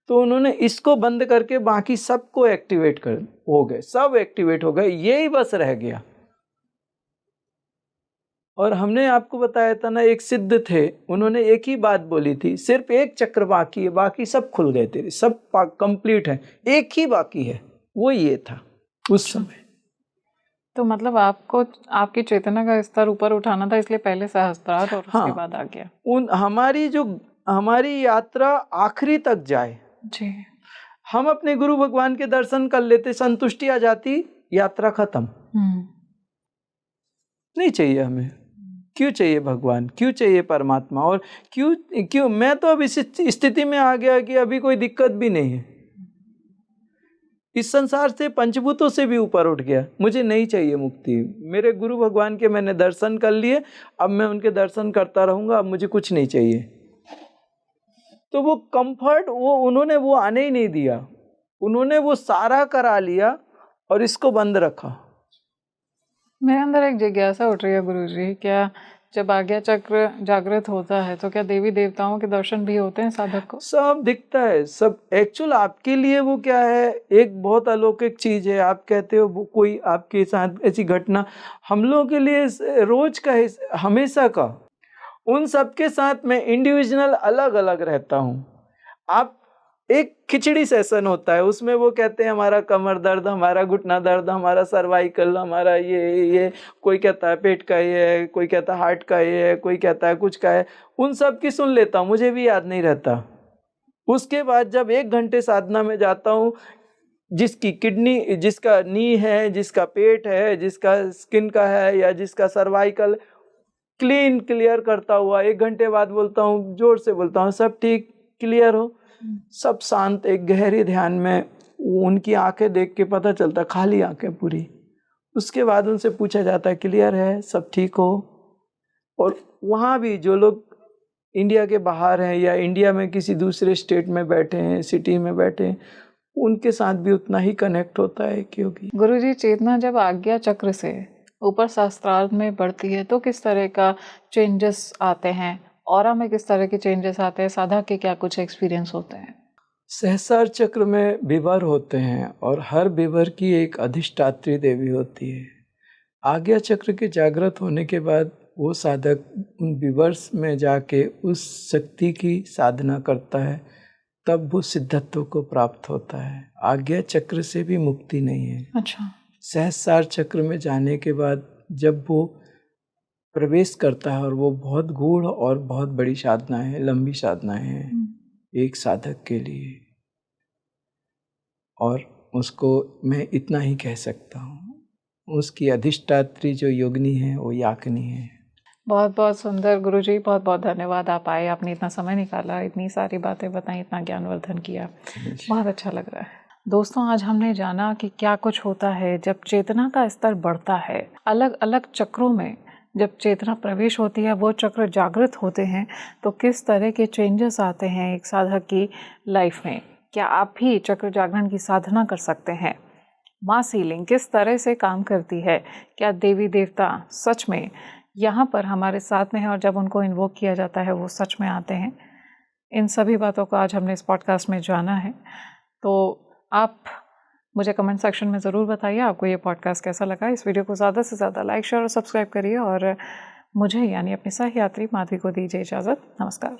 तो उन्होंने इसको बंद करके बाकी सबको एक्टिवेट कर हो गए, सब एक्टिवेट हो गए, यही बस रह गया। और हमने आपको बताया था ना, एक सिद्ध थे, उन्होंने एक ही बात बोली थी, सिर्फ एक चक्र बाकी है, बाकी सब खुल गए तेरे, सब कंप्लीट है, एक ही बाकी है, वो ये था उस समय।
तो मतलब आपको आपकी चेतना का स्तर ऊपर उठाना था, इसलिए पहले सहस्त्रार और उसके बाद आ गया। हमारी यात्रा आखिरी तक जाए
जी। हम अपने गुरु भगवान के दर्शन कर लेते, संतुष्टि आ जाती, यात्रा खत्म। नहीं चाहिए हमें, क्यों चाहिए भगवान, क्यों चाहिए परमात्मा, और क्यों मैं तो अब इस स्थिति में आ गया कि अभी कोई दिक्कत भी नहीं है, इस संसार से, पंचभूतों से भी ऊपर उठ गया, मुझे नहीं चाहिए मुक्ति। मेरे गुरु भगवान के मैंने दर्शन कर लिए, अब मैं उनके दर्शन करता रहूंगा, अब मुझे कुछ नहीं चाहिए। तो वो कंफर्ट उन्होंने वो आने ही नहीं दिया, उन्होंने वो सारा करा लिया और इसको बंद रखा।
मेरे अंदर एक जिज्ञासा उठ रही है गुरुजी, क्या जब आज्ञा चक्र जागृत होता है तो क्या देवी देवताओं के दर्शन भी होते हैं साधक को? सब दिखता है, सब। एक्चुअल आपके लिए वो क्या है, एक बहुत अलौकिक चीज है। आप कहते हो वो कोई आपके साथ ऐसी घटना, हम लोगों के लिए रोज का, हमेशा का। उन सबके साथ मैं इंडिविजुअल अलग अलग रहता हूँ। आप एक खिचड़ी सेशन होता है, उसमें वो कहते हैं हमारा कमर दर्द, हमारा घुटना दर्द, हमारा सर्वाइकल, हमारा ये कोई कहता है पेट का ये है, कोई कहता है हार्ट का ये है, कोई कहता है कुछ का है। उन सब की सुन लेता हूँ, मुझे भी याद नहीं रहता। उसके बाद जब 1 घंटे साधना में जाता हूँ, जिसकी किडनी, जिसका नी है, जिसका पेट है, जिसका स्किन का है, या जिसका सर्वाइकल, क्लियर करता हुआ 1 घंटे बाद बोलता हूँ, जोर से बोलता हूँ, सब ठीक, क्लियर हो, सब शांत, एक गहरे ध्यान में। उनकी आंखें देख के पता चलता, खाली आंखें पूरी। उसके बाद उनसे पूछा जाता है क्लियर है, सब ठीक हो। और वहाँ भी जो लोग इंडिया के बाहर हैं या इंडिया में किसी दूसरे स्टेट में बैठे हैं, सिटी में बैठे हैं, उनके साथ भी उतना ही कनेक्ट होता है। क्योंकि गुरुजी, चेतना जब आज्ञा चक्र से ऊपर शास्त्रार्थ में बढ़ती है तो किस तरह का चेंजेस आते हैं, ऑरा में किस तरह के चेंजेस आते हैं, साधक के क्या कुछ एक्सपीरियंस होते हैं? सहस्रार चक्र में विवर होते हैं और हर विवर की एक अधिष्ठात्री देवी होती है। आज्ञा चक्र के जागृत होने के बाद वो साधक उन विवर्स में जाके उस शक्ति की साधना करता है, तब वो सिद्धत्व को प्राप्त होता है। आज्ञा चक्र से भी मुक्ति नहीं है। अच्छा। सहस्रार चक्र में जाने के बाद जब वो प्रवेश करता है, और वो बहुत गूढ़ और बहुत बड़ी साधना है, लंबी साधनाएं हैं एक साधक के लिए, और उसको मैं इतना ही कह सकता हूँ, उसकी अधिष्ठात्री जो योगिनी है वो याकिनी है। बहुत बहुत सुंदर गुरुजी, बहुत बहुत धन्यवाद, आप आए, आपने इतना समय निकाला, इतनी सारी बातें बताई, इतना ज्ञानवर्धन किया, बहुत अच्छा लग रहा है। दोस्तों, आज हमने जाना कि क्या कुछ होता है जब चेतना का स्तर बढ़ता है। अलग अलग चक्रों में जब चेतना प्रवेश होती है, वो चक्र जागृत होते हैं, तो किस तरह के चेंजेस आते हैं एक साधक की लाइफ में। क्या आप भी चक्र जागरण की साधना कर सकते हैं? मास हीलिंग किस तरह से काम करती है? क्या देवी देवता सच में यहाँ पर हमारे साथ में है, और जब उनको इन्वोक किया जाता है वो सच में आते हैं? इन सभी बातों को आज हमने इस पॉडकास्ट में जाना है। तो आप मुझे कमेंट सेक्शन में ज़रूर बताइए आपको ये पॉडकास्ट कैसा लगा। इस वीडियो को ज़्यादा से ज़्यादा लाइक, शेयर और सब्सक्राइब करिए, और मुझे यानी अपनी सहयात्री माधवी को दीजिए इजाज़त। नमस्कार।